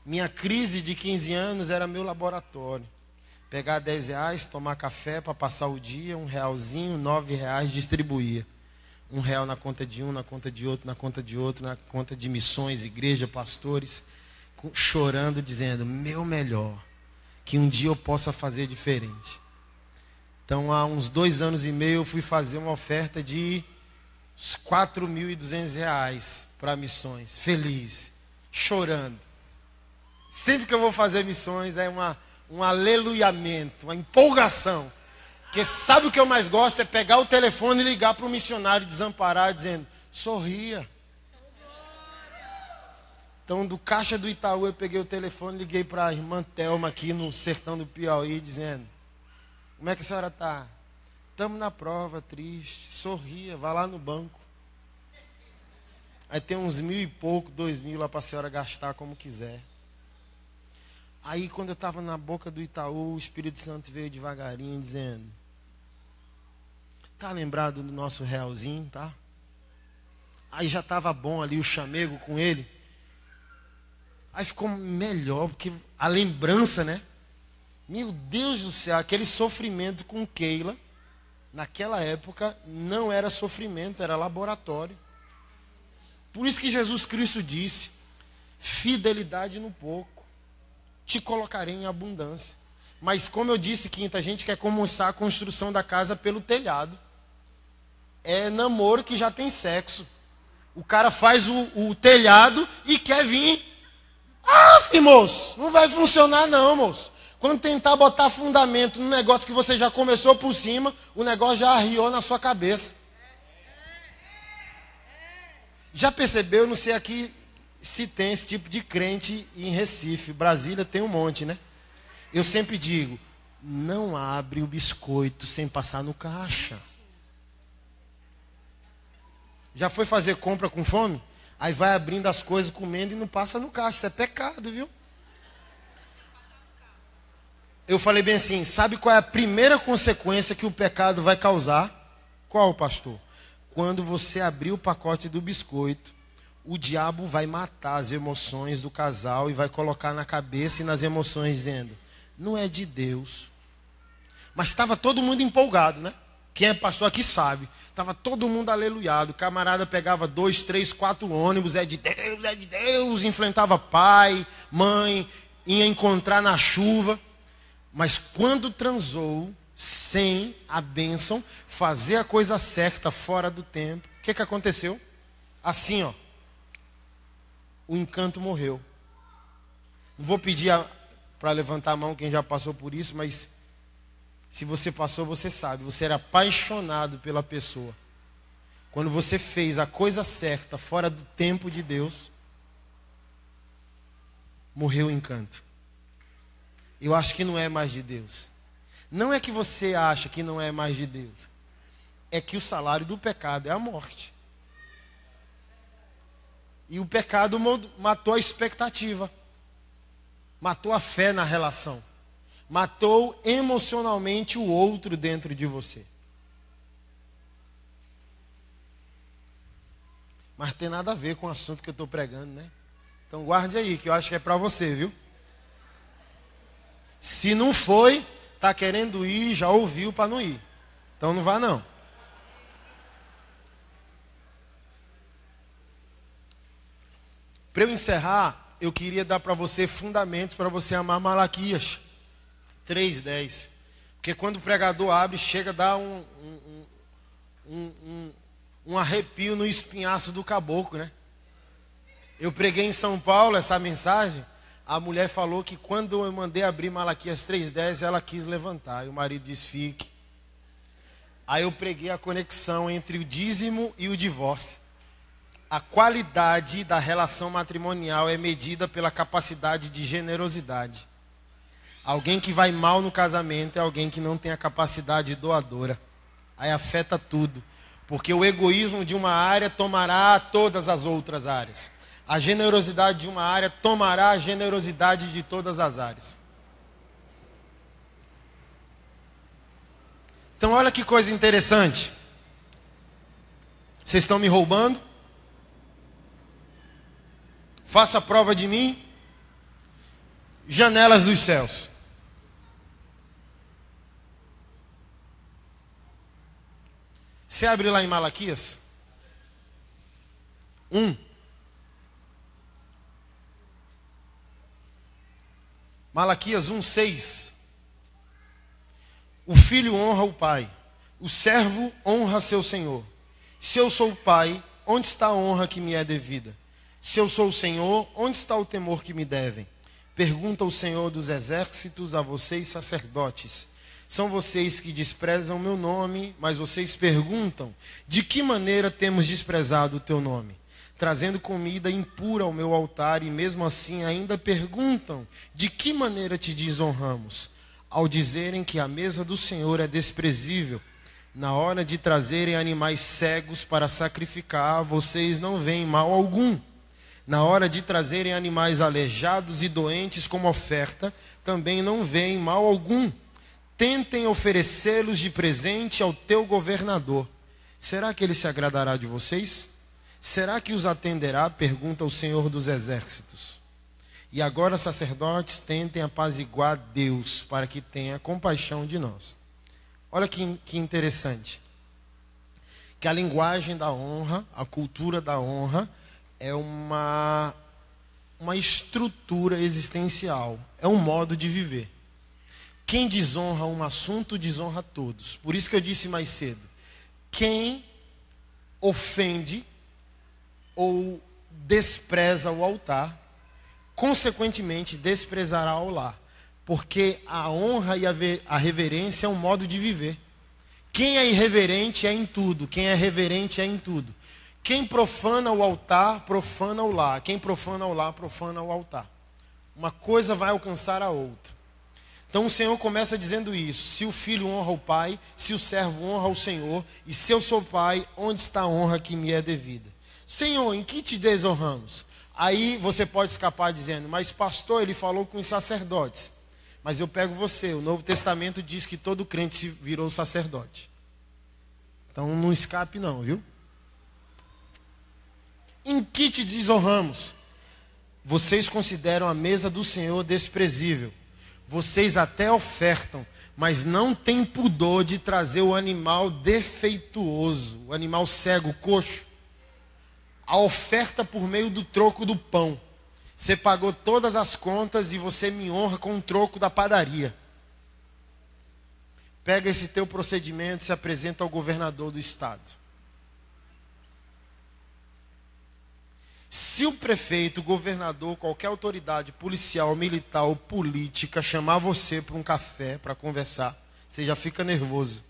Minha crise de 15 anos era meu laboratório. Pegar 10 reais, tomar café para passar o dia, um realzinho, 9 reais, distribuía. R$1 na conta de um, na conta de outro, na conta de outro, na conta de missões, igreja, pastores, chorando, dizendo, meu melhor, que um dia eu possa fazer diferente. Então, há uns 2 anos e meio, eu fui fazer uma oferta de R$4.200 para missões, feliz, chorando. Sempre que eu vou fazer missões, é um aleluiamento, uma empolgação. Porque sabe o que eu mais gosto? É pegar o telefone e ligar para o missionário desamparado, dizendo, sorria. Então, do caixa do Itaú, eu peguei o telefone, liguei para a irmã Thelma aqui no sertão do Piauí, dizendo, como é que a senhora está? Estamos na prova, triste, sorria, vá lá no banco. Aí tem uns 1.000 e pouco, 2.000 lá para a senhora gastar como quiser. Aí, quando eu estava na boca do Itaú, o Espírito Santo veio devagarinho, dizendo, tá lembrado do nosso realzinho, tá? Aí já estava bom ali o chamego com ele. Aí ficou melhor, porque a lembrança, né? Meu Deus do céu, aquele sofrimento com Keila, naquela época, não era sofrimento, era laboratório. Por isso que Jesus Cristo disse, fidelidade no pouco te colocarei em abundância. Mas como eu disse, quinta, a gente quer começar a construção da casa pelo telhado. É namoro que já tem sexo. O cara faz o telhado e quer vir. Moço, não vai funcionar não, moço. Quando tentar botar fundamento num negócio que você já começou por cima, o negócio já arriou na sua cabeça. Já percebeu, não sei aqui se tem esse tipo de crente em Recife. Brasília tem um monte, né? Eu sempre digo, não abre o biscoito sem passar no caixa. Já foi fazer compra com fome? Aí vai abrindo as coisas, comendo e não passa no caixa. Isso é pecado, viu? Eu falei bem assim, sabe qual é a primeira consequência que o pecado vai causar? Qual, pastor? quando você abrir o pacote do biscoito, o diabo vai matar as emoções do casal e vai colocar na cabeça e nas emoções dizendo, não é de Deus. Mas estava todo mundo empolgado, né? Quem é pastor aqui sabe. Estava todo mundo aleluiado. O camarada pegava 2, 3, 4 ônibus, é de Deus, enfrentava pai, mãe, ia encontrar na chuva. Mas quando transou, sem a bênção, fazer a coisa certa fora do tempo, o que aconteceu? Assim, ó, o encanto morreu. Não vou pedir para levantar a mão quem já passou por isso, mas se você passou, você sabe. Você era apaixonado pela pessoa. Quando você fez a coisa certa fora do tempo de Deus, morreu o encanto. Eu acho que não é mais de Deus. Não é que você acha que não é mais de Deus. É que o salário do pecado é a morte. E o pecado matou a expectativa. Matou a fé na relação. Matou emocionalmente o outro dentro de você. Mas tem nada a ver com o assunto que eu estou pregando, né? Então guarde aí, que eu acho que é para você, viu? Se não foi, está querendo ir, já ouviu para não ir. Então não vá não. Para eu encerrar, eu queria dar para você fundamentos para você amar Malaquias 3:10. Porque quando o pregador abre, chega a dar um arrepio no espinhaço do caboclo, né? Eu preguei em São Paulo essa mensagem. A mulher falou que quando eu mandei abrir Malaquias 3:10, ela quis levantar. E o marido disse, fique. Aí eu preguei a conexão entre o dízimo e o divórcio. A qualidade da relação matrimonial é medida pela capacidade de generosidade. Alguém que vai mal no casamento é alguém que não tem a capacidade doadora. Aí afeta tudo. Porque o egoísmo de uma área tomará todas as outras áreas. A generosidade de uma área tomará a generosidade de todas as áreas. Então olha que coisa interessante. Vocês estão me roubando? Faça a prova de mim. Janelas dos céus. Você abre lá em Malaquias 1. Malaquias 1:6. O filho honra o pai, o servo honra seu senhor. Se eu sou o pai, onde está a honra que me é devida? Se eu sou o Senhor, onde está o temor que me devem? Pergunta o Senhor dos exércitos a vocês, sacerdotes. São vocês que desprezam o meu nome, mas vocês perguntam, de que maneira temos desprezado o teu nome? Trazendo comida impura ao meu altar, e mesmo assim ainda perguntam, de que maneira te desonramos? Ao dizerem que a mesa do Senhor é desprezível, na hora de trazerem animais cegos para sacrificar, vocês não veem mal algum. Na hora de trazerem animais aleijados e doentes como oferta, também não veem mal algum. Tentem oferecê-los de presente ao teu governador. Será que ele se agradará de vocês? Será que os atenderá? Pergunta o Senhor dos exércitos. E agora, sacerdotes, tentem apaziguar Deus, para que tenha compaixão de nós. Olha que interessante. Que a linguagem da honra, a cultura da honra, é uma estrutura existencial, é um modo de viver. Quem desonra um assunto, desonra todos. Por isso que eu disse mais cedo, quem ofende ou despreza o altar, consequentemente desprezará o lar. Porque a honra e a reverência é um modo de viver. Quem é irreverente é em tudo, quem é reverente é em tudo. Quem profana o altar, profana o lar. Quem profana o lar, profana o altar. Uma coisa vai alcançar a outra. Então o Senhor começa dizendo isso. Se o filho honra o pai, se o servo honra o Senhor, e se eu sou pai, onde está a honra que me é devida? Senhor, em que te desonramos? Aí você pode escapar dizendo, mas pastor, ele falou com os sacerdotes. Mas eu pego você, o Novo Testamento diz que todo crente se virou sacerdote. Então não escape não, viu? Em que te desonramos? Vocês consideram a mesa do Senhor desprezível. Vocês até ofertam, mas não têm pudor de trazer o animal defeituoso, o animal cego, coxo. A oferta por meio do troco do pão. Você pagou todas as contas e você me honra com o troco da padaria. Pega esse teu procedimento e se apresenta ao governador do estado. Se o prefeito, o governador, qualquer autoridade policial, militar ou política chamar você para um café, para conversar, você já fica nervoso.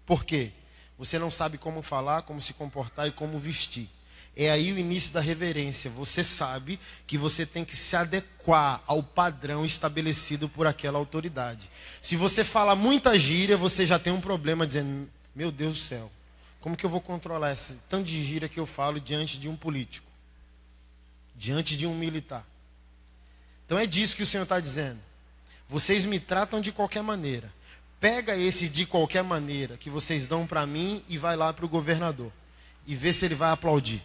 Por quê? Você não sabe como falar, como se comportar e como vestir. É aí o início da reverência. Você sabe que você tem que se adequar ao padrão estabelecido por aquela autoridade. Se você fala muita gíria, você já tem um problema dizendo, meu Deus do céu, como que eu vou controlar esse tanto de gíria que eu falo diante de um político? Diante de um militar. Então é disso que o Senhor está dizendo. Vocês me tratam de qualquer maneira. Pega esse de qualquer maneira que vocês dão para mim e vai lá para o governador. E vê se ele vai aplaudir.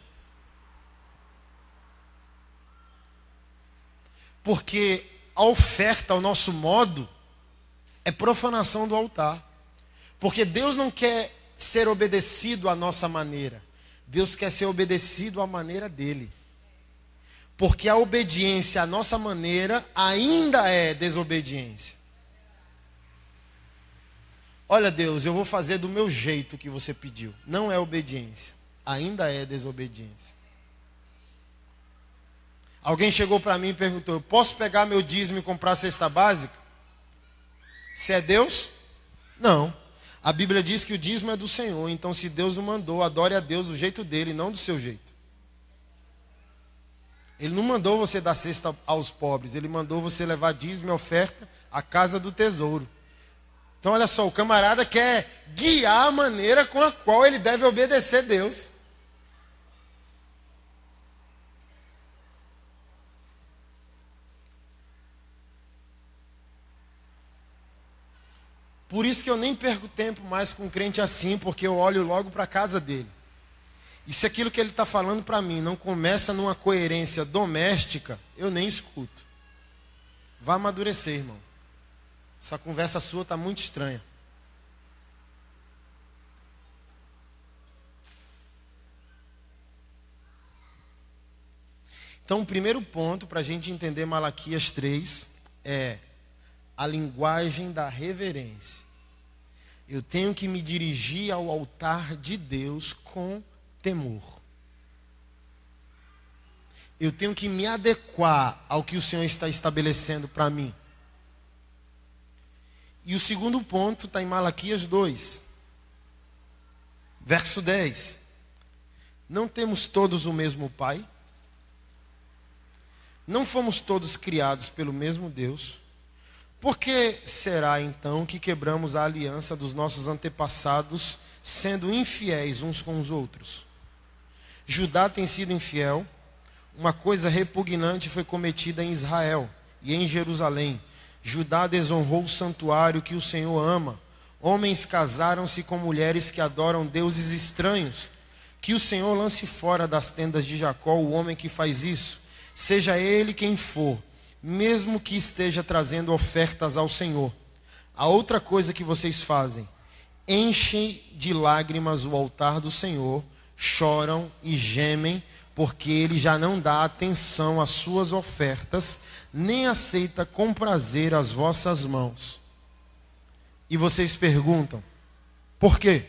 Porque a oferta, ao nosso modo, é profanação do altar. Porque Deus não quer ser obedecido à nossa maneira. Deus quer ser obedecido à maneira dele. Porque a obediência à nossa maneira ainda é desobediência. Olha, Deus, eu vou fazer do meu jeito que você pediu. Não é obediência, ainda é desobediência. Alguém chegou para mim e perguntou, eu posso pegar meu dízimo e comprar a cesta básica? Se é Deus? Não. A Bíblia diz que o dízimo é do Senhor, então se Deus o mandou, adore a Deus do jeito dele, não do seu jeito. Ele não mandou você dar cesta aos pobres, ele mandou você levar dízimo e oferta à casa do tesouro. Então olha só, o camarada quer guiar a maneira com a qual ele deve obedecer a Deus. Por isso que eu nem perco tempo mais com um crente assim, porque eu olho logo para a casa dele. E se aquilo que ele está falando para mim não começa numa coerência doméstica, eu nem escuto. Vá amadurecer, irmão. Essa conversa sua está muito estranha. Então, o primeiro ponto para a gente entender Malaquias 3 é a linguagem da reverência. Eu tenho que me dirigir ao altar de Deus com temor. Eu tenho que me adequar ao que o Senhor está estabelecendo para mim. E o segundo ponto está em Malaquias 2, verso 10. Não temos todos o mesmo Pai? Não fomos todos criados pelo mesmo Deus? Por que será então que quebramos a aliança dos nossos antepassados, sendo infiéis uns com os outros? Judá tem sido infiel, uma coisa repugnante foi cometida em Israel e em Jerusalém. Judá desonrou o santuário que o Senhor ama. Homens casaram-se com mulheres que adoram deuses estranhos. Que o Senhor lance fora das tendas de Jacó o homem que faz isso, seja ele quem for, mesmo que esteja trazendo ofertas ao Senhor. A outra coisa que vocês fazem, enchem de lágrimas o altar do Senhor, choram e gemem, porque ele já não dá atenção às suas ofertas, nem aceita com prazer as vossas mãos. E vocês perguntam, por quê?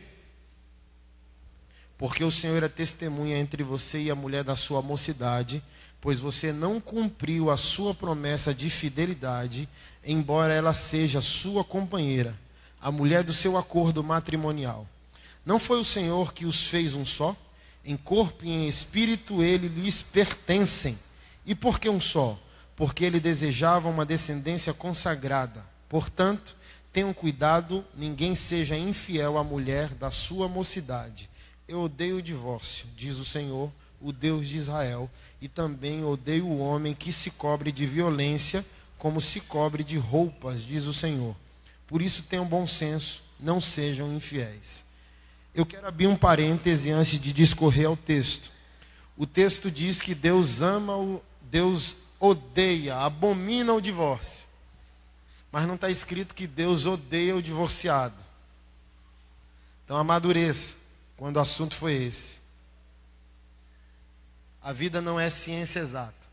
Porque o Senhor é testemunha entre você e a mulher da sua mocidade, pois você não cumpriu a sua promessa de fidelidade, embora ela seja sua companheira, a mulher do seu acordo matrimonial. Não foi o Senhor que os fez um só? Em corpo e em espírito ele lhes pertencem. E por que um só? Porque ele desejava uma descendência consagrada. Portanto, tenham cuidado, ninguém seja infiel à mulher da sua mocidade. Eu odeio o divórcio, diz o Senhor, o Deus de Israel, e também odeio o homem que se cobre de violência, como se cobre de roupas, diz o Senhor. Por isso tenham bom senso, não sejam infiéis. Eu quero abrir um parêntese antes de discorrer ao texto. O texto diz que Deus Deus odeia, abomina o divórcio. Mas não está escrito que Deus odeia o divorciado. Então amadureça quando o assunto foi esse. A vida não é ciência exata.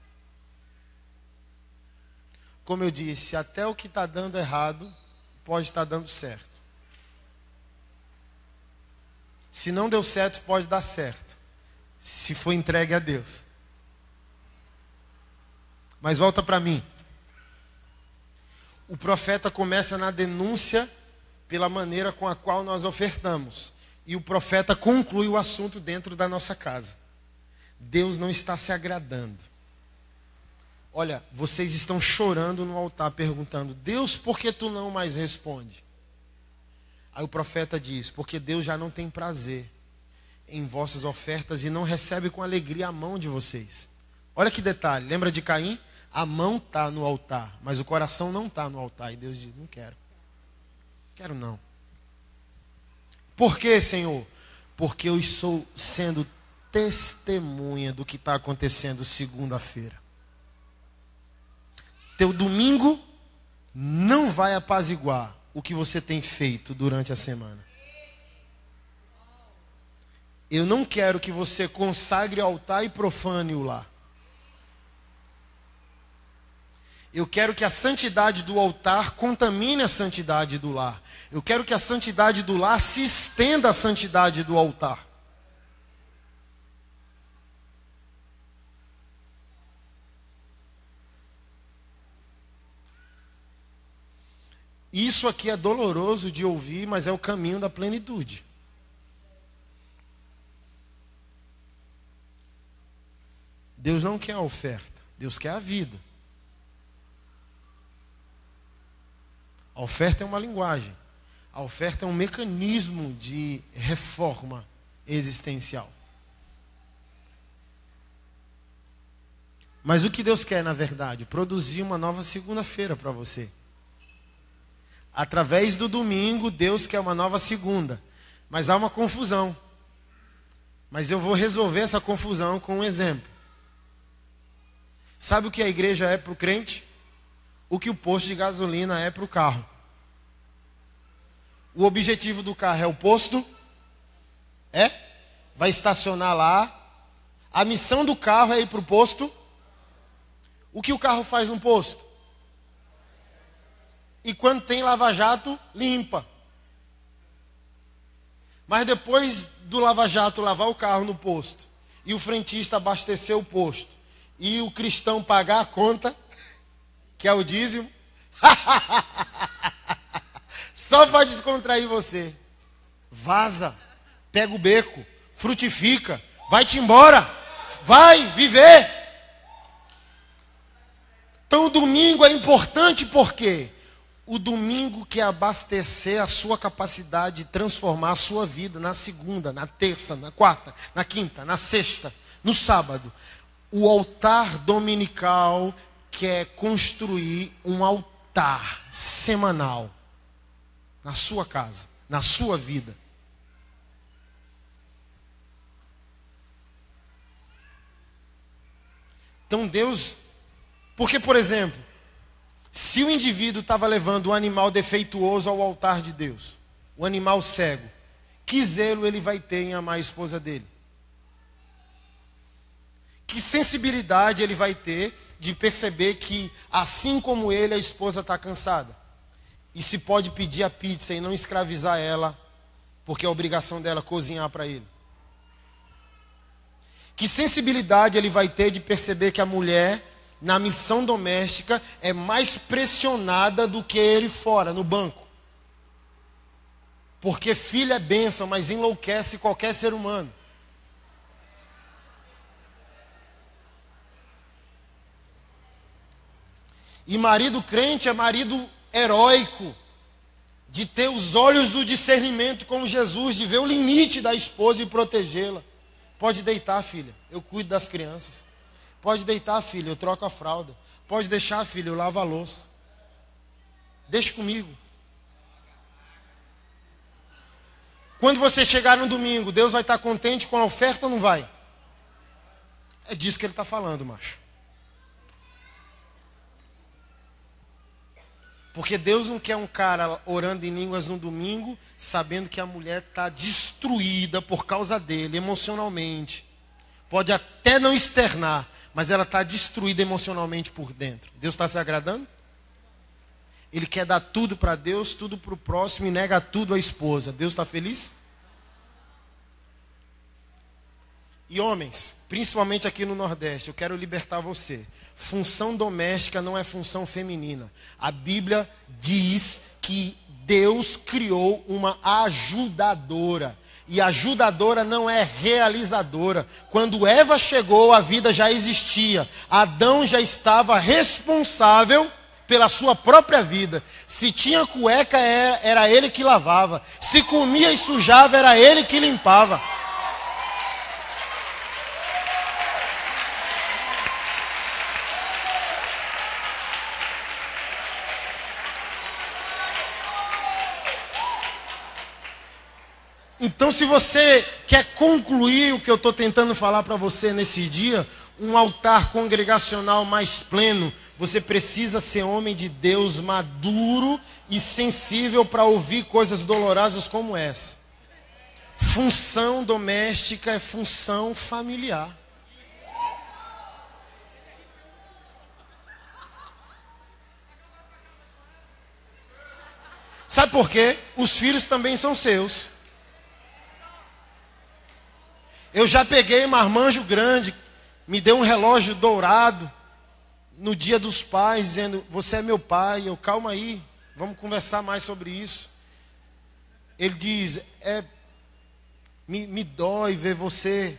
Como eu disse, até o que está dando errado pode estar dando certo. Se não deu certo, pode dar certo, se for entregue a Deus. Mas volta para mim. O profeta começa na denúncia pela maneira com a qual nós ofertamos. E o profeta conclui o assunto dentro da nossa casa. Deus não está se agradando. Olha, vocês estão chorando no altar, perguntando: Deus, por que tu não mais responde? Aí o profeta diz: porque Deus já não tem prazer em vossas ofertas e não recebe com alegria a mão de vocês. Olha que detalhe, lembra de Caim? A mão está no altar, mas o coração não está no altar. E Deus diz: não quero. Quero não. Por quê, Senhor? Porque eu estou sendo testemunha do que está acontecendo segunda-feira. Teu domingo não vai apaziguar o que você tem feito durante a semana. Eu não quero que você consagre o altar e profane o lar. Eu quero que a santidade do altar contamine a santidade do lar. Eu quero que a santidade do lar se estenda à santidade do altar. Isso aqui é doloroso de ouvir, mas é o caminho da plenitude. Deus não quer a oferta, Deus quer a vida. A oferta é uma linguagem. A oferta é um mecanismo de reforma existencial. Mas o que Deus quer, na verdade? Produzir uma nova segunda-feira para você. Através do domingo, Deus quer uma nova segunda. Mas há uma confusão. Mas eu vou resolver essa confusão com um exemplo. Sabe o que a igreja é para o crente? O que o posto de gasolina é para o carro. O objetivo do carro é o posto? É? Vai estacionar lá. A missão do carro é ir para o posto? O que o carro faz no posto? E quando tem lava-jato, limpa. Mas depois do lava-jato lavar o carro no posto, e o frentista abastecer o posto, e o cristão pagar a conta, que é o dízimo, só para descontrair você. Vaza, pega o beco, frutifica, vai-te embora, vai viver. Então o domingo é importante porque o domingo quer abastecer a sua capacidade de transformar a sua vida na segunda, na terça, na quarta, na quinta, na sexta, no sábado. O altar dominical quer construir um altar semanal na sua casa, na sua vida. Então Deus, porque por exemplo, se o indivíduo estava levando um animal defeituoso ao altar de Deus, o animal cego, que zelo ele vai ter em amar a esposa dele? Que sensibilidade ele vai ter de perceber que, assim como ele, a esposa está cansada? E se pode pedir a pizza e não escravizar ela, porque é a obrigação dela cozinhar para ele? Que sensibilidade ele vai ter de perceber que a mulher, na missão doméstica, é mais pressionada do que ele fora, no banco? Porque filho é bênção, mas enlouquece qualquer ser humano. E marido crente é marido heróico, de ter os olhos do discernimento como Jesus, de ver o limite da esposa e protegê-la. Pode deitar, filha, eu cuido das crianças. Pode deitar, filha, eu troco a fralda. Pode deixar, filha, eu lavo a louça. Deixa comigo. Quando você chegar no domingo, Deus vai estar contente com a oferta ou não vai? É disso que ele está falando, macho. Porque Deus não quer um cara orando em línguas no domingo, sabendo que a mulher está destruída por causa dele, emocionalmente. Pode até não externar, mas ela está destruída emocionalmente por dentro. Deus está se agradando? Ele quer dar tudo para Deus, tudo para o próximo e nega tudo à esposa. Deus está feliz? E homens, principalmente aqui no Nordeste, eu quero libertar você. Função doméstica não é função feminina. A Bíblia diz que Deus criou uma ajudadora. E ajudadora não é realizadora. Quando Eva chegou, a vida já existia. Adão já estava responsável pela sua própria vida. Se tinha cueca, era ele que lavava. Se comia e sujava, era ele que limpava. Então, se você quer concluir o que eu estou tentando falar para você nesse dia, um altar congregacional mais pleno, você precisa ser homem de Deus maduro e sensível para ouvir coisas dolorosas como essa. Função doméstica é função familiar. Sabe por quê? Os filhos também são seus. Eu já peguei marmanjo grande, me deu um relógio dourado no dia dos pais, dizendo, você é meu pai. Eu, calma aí, vamos conversar mais sobre isso. Ele diz, me dói ver você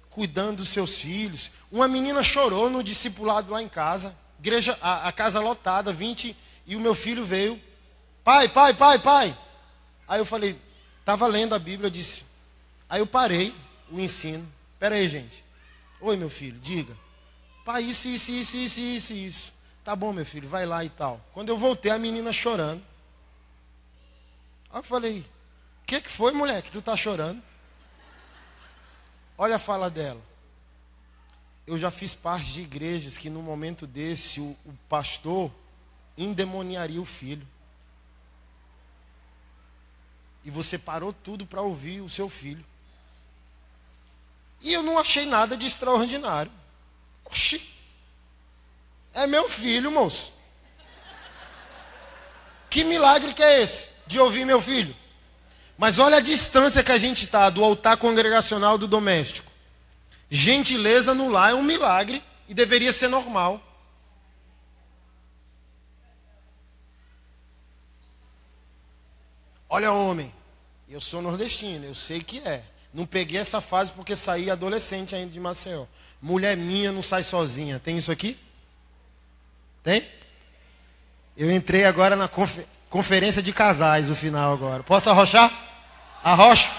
cuidando dos seus filhos. Uma menina chorou no discipulado lá em casa, igreja, a casa lotada, 20, e o meu filho veio, pai. Aí eu falei, estava lendo a Bíblia, eu disse, aí eu parei o ensino. Espera aí, gente. Oi, meu filho, diga. Pai, isso. Tá bom, meu filho, vai lá e tal. Quando eu voltei, a menina chorando. Aí eu falei, o que foi, mulher, que tu tá chorando? Olha a fala dela. Eu já fiz parte de igrejas que no momento desse, o pastor endemoniaria o filho. E você parou tudo para ouvir o seu filho. E eu não achei nada de extraordinário. Oxi, é meu filho, moço. Que milagre que é esse, de ouvir meu filho? Mas olha a distância que a gente está do altar congregacional do doméstico. Gentileza no lar é um milagre e deveria ser normal. Olha, homem, eu sou nordestino, eu sei que é. Não peguei essa fase porque saí adolescente ainda de Maceió. Mulher minha não sai sozinha. Tem isso aqui? Tem? Eu entrei agora na conferência de casais, o final agora. Posso arrochar? Arrocho.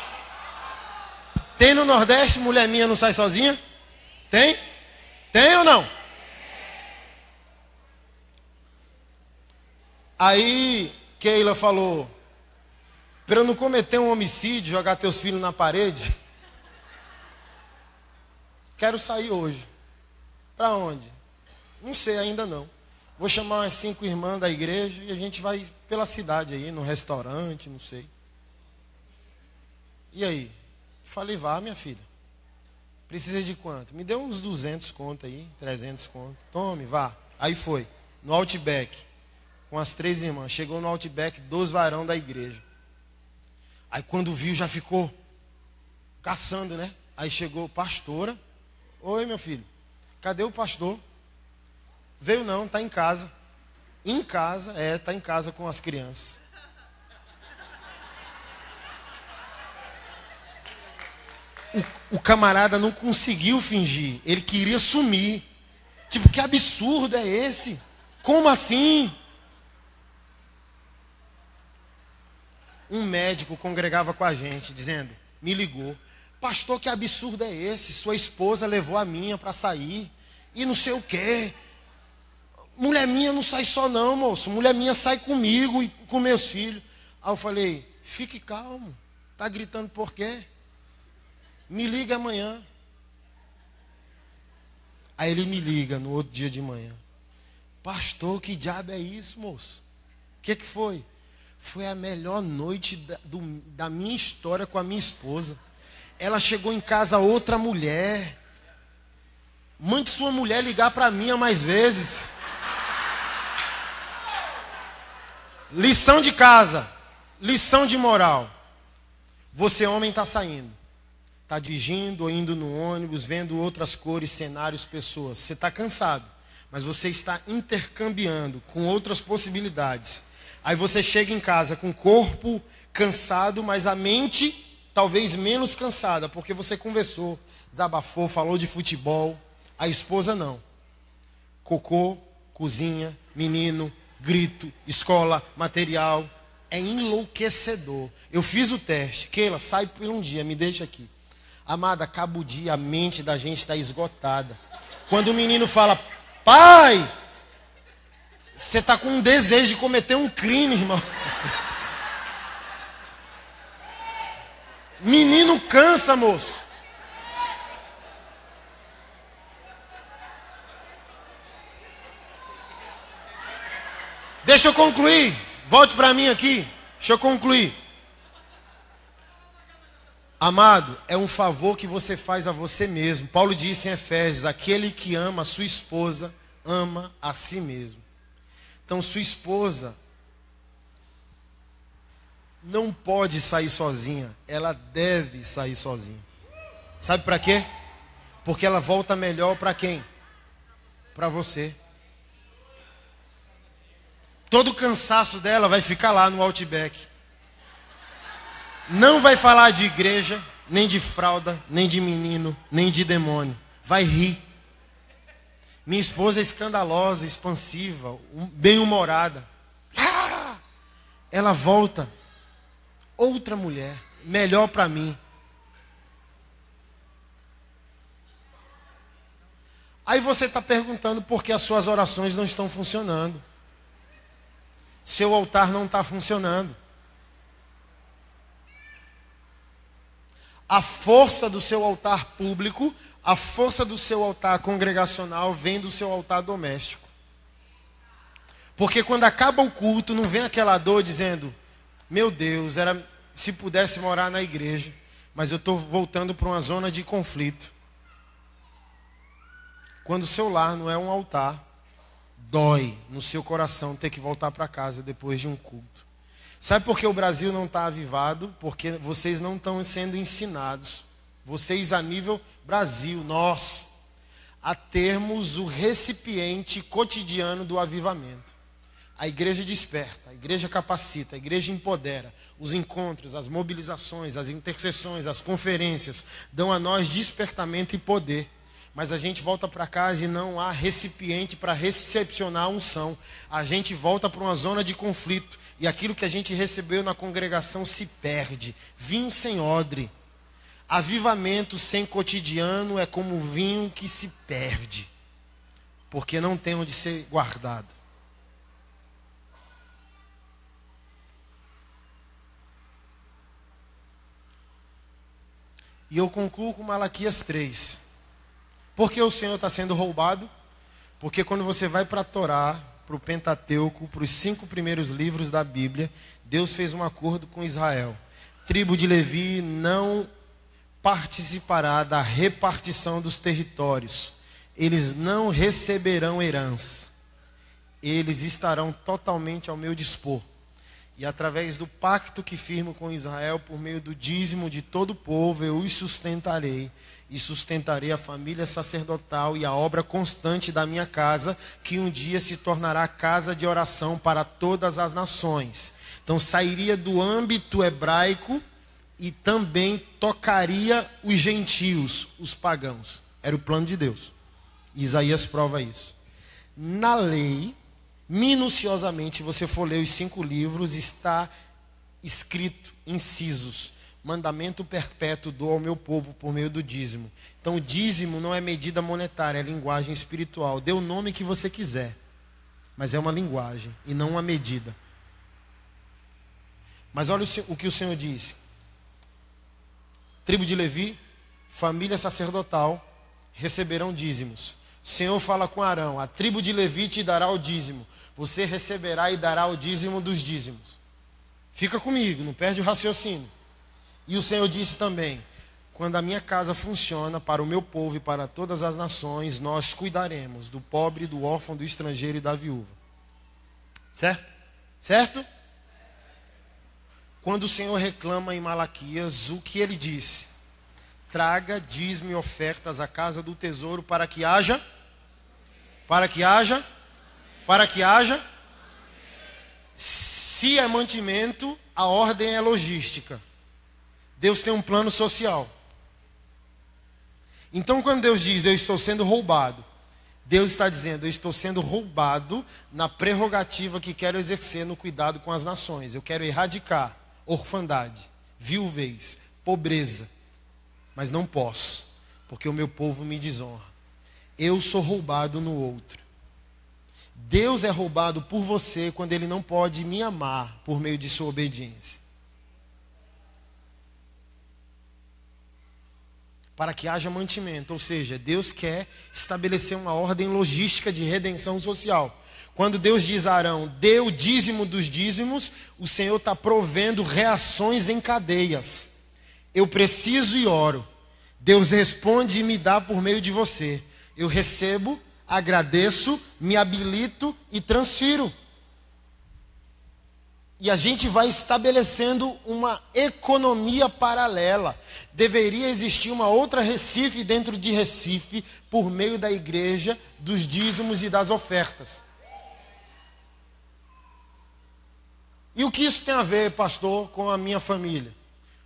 Tem no Nordeste, mulher minha não sai sozinha? Tem? Tem ou não? Aí, Keila falou, para eu não cometer um homicídio, jogar teus filhos na parede, quero sair hoje. Para onde? Não sei ainda não. Vou chamar umas 5 irmãs da igreja e a gente vai pela cidade aí, no restaurante, não sei. E aí? Falei, vá, minha filha. Precisa de quanto? Me deu uns 200 conto aí, 300 conto. Tome, vá. Aí foi, no Outback, com as 3 irmãs. Chegou no Outback, 2 varão da igreja. Aí quando viu, já ficou caçando, né? Aí chegou, pastora. Oi, meu filho. Cadê o pastor? Veio não, está em casa. Em casa, está em casa com as crianças. O camarada não conseguiu fingir. Ele queria sumir. Tipo, que absurdo é esse? Como assim? Um médico congregava com a gente, dizendo, me ligou, pastor, que absurdo é esse? Sua esposa levou a minha para sair, e não sei o quê. Mulher minha não sai só não, moço. Mulher minha sai comigo e com meus filhos. Aí eu falei, fique calmo. Está gritando por quê? Me liga amanhã. Aí ele me liga no outro dia de manhã. Pastor, que diabo é isso, moço? O que foi? Foi a melhor noite da minha história com a minha esposa. Ela chegou em casa outra mulher. Mande sua mulher ligar para mim mais vezes. Lição de casa. Lição de moral. Você, homem, está saindo. Está dirigindo ou indo no ônibus, vendo outras cores, cenários, pessoas. Você está cansado, mas você está intercambiando com outras possibilidades. Aí você chega em casa com o corpo cansado, mas a mente talvez menos cansada, porque você conversou, desabafou, falou de futebol. A esposa não. Cocô, cozinha, menino, grito, escola, material. É enlouquecedor. Eu fiz o teste. Keila, sai por um dia, me deixa aqui. Amada, acaba o dia, a mente da gente está esgotada. Quando o menino fala, pai, você está com um desejo de cometer um crime, irmão. Menino cansa, moço. Deixa eu concluir. Volte para mim aqui. Deixa eu concluir. Amado, é um favor que você faz a você mesmo. Paulo disse em Efésios, aquele que ama a sua esposa, ama a si mesmo. Então sua esposa não pode sair sozinha. Ela deve sair sozinha. Sabe para quê? Porque ela volta melhor para quem? Para você. Todo o cansaço dela vai ficar lá no Outback. Não vai falar de igreja, nem de fralda, nem de menino, nem de demônio. Vai rir. Minha esposa é escandalosa, expansiva, bem-humorada. Ela volta. Outra mulher, melhor para mim. Aí você está perguntando por que as suas orações não estão funcionando. Seu altar não está funcionando. A força do seu altar público, a força do seu altar congregacional vem do seu altar doméstico. Porque quando acaba o culto, não vem aquela dor dizendo, meu Deus, era se pudesse morar na igreja, mas eu estou voltando para uma zona de conflito. Quando o seu lar não é um altar, dói no seu coração ter que voltar para casa depois de um culto. Sabe por que o Brasil não está avivado? Porque vocês não estão sendo ensinados, vocês a nível Brasil, nós, a termos o recipiente cotidiano do avivamento. A igreja desperta, a igreja capacita, a igreja empodera. Os encontros, as mobilizações, as intercessões, as conferências dão a nós despertamento e poder. Mas a gente volta para casa e não há recipiente para recepcionar a unção. A gente volta para uma zona de conflito. E aquilo que a gente recebeu na congregação se perde. Vinho sem odre. Avivamento sem cotidiano é como vinho que se perde. Porque não tem onde ser guardado. E eu concluo com Malaquias 3. Por que o Senhor está sendo roubado? Porque quando você vai para a Torá, para o Pentateuco, para os 5 primeiros livros da Bíblia, Deus fez um acordo com Israel. Tribo de Levi não participará da repartição dos territórios. Eles não receberão herança. Eles estarão totalmente ao meu dispor. E através do pacto que firmo com Israel, por meio do dízimo de todo o povo, eu os sustentarei. E sustentarei a família sacerdotal e a obra constante da minha casa, que um dia se tornará casa de oração para todas as nações. Então sairia do âmbito hebraico e também tocaria os gentios, os pagãos. Era o plano de Deus. Isaías prova isso. Na lei, minuciosamente, se você for ler os 5 livros, está escrito, incisos. Mandamento perpétuo dou ao meu povo por meio do dízimo. Então o dízimo não é medida monetária, é linguagem espiritual. Dê o nome que você quiser, mas é uma linguagem e não uma medida. Mas olha o que o Senhor disse. Tribo de Levi, família sacerdotal, receberão dízimos. O Senhor fala com Arão: a tribo de Levi te dará o dízimo. Você receberá e dará o dízimo dos dízimos. Fica comigo, não perde o raciocínio. E o Senhor disse também: quando a minha casa funciona para o meu povo e para todas as nações, nós cuidaremos do pobre, do órfão, do estrangeiro e da viúva. Certo? Certo? Quando o Senhor reclama em Malaquias, o que ele disse? Traga dízimo e ofertas à casa do tesouro para que haja. Se é mantimento, a ordem é logística. Deus tem um plano social. Então, quando Deus diz: eu estou sendo roubado, Deus está dizendo: eu estou sendo roubado na prerrogativa que quero exercer no cuidado com as nações. Eu quero erradicar orfandade, viuvez, pobreza. Mas não posso, porque o meu povo me desonra. Eu sou roubado no outro. Deus é roubado por você quando Ele não pode me amar por meio de sua obediência. Para que haja mantimento, ou seja, Deus quer estabelecer uma ordem logística de redenção social. Quando Deus diz a Arão: dê o dízimo dos dízimos, o Senhor está provendo reações em cadeias. Eu preciso e oro. Deus responde e me dá por meio de você. Eu recebo, agradeço, me habilito e transfiro. E a gente vai estabelecendo uma economia paralela. Deveria existir uma outra Recife dentro de Recife, por meio da igreja, dos dízimos e das ofertas. E o que isso tem a ver, pastor, com a minha família?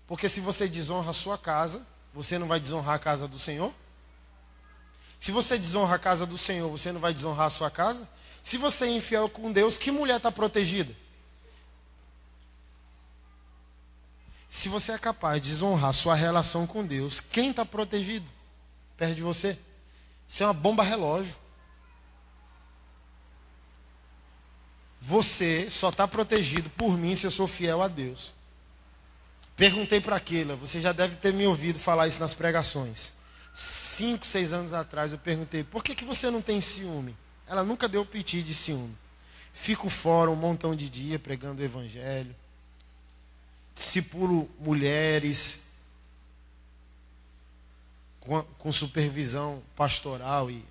Porque se você desonra a sua casa, você não vai desonrar a casa do Senhor? Se você desonra a casa do Senhor, você não vai desonrar a sua casa? Se você é infiel com Deus, que mulher está protegida? Se você é capaz de desonrar a sua relação com Deus, quem está protegido perto de você? Isso é uma bomba relógio. Você só está protegido por mim se eu sou fiel a Deus. Perguntei para Keila, você já deve ter me ouvido falar isso nas pregações. 5, 6 anos atrás eu perguntei: por que você não tem ciúme? Ela nunca deu piti de ciúme. Fico fora um montão de dia pregando o evangelho. Discipulo mulheres com supervisão pastoral e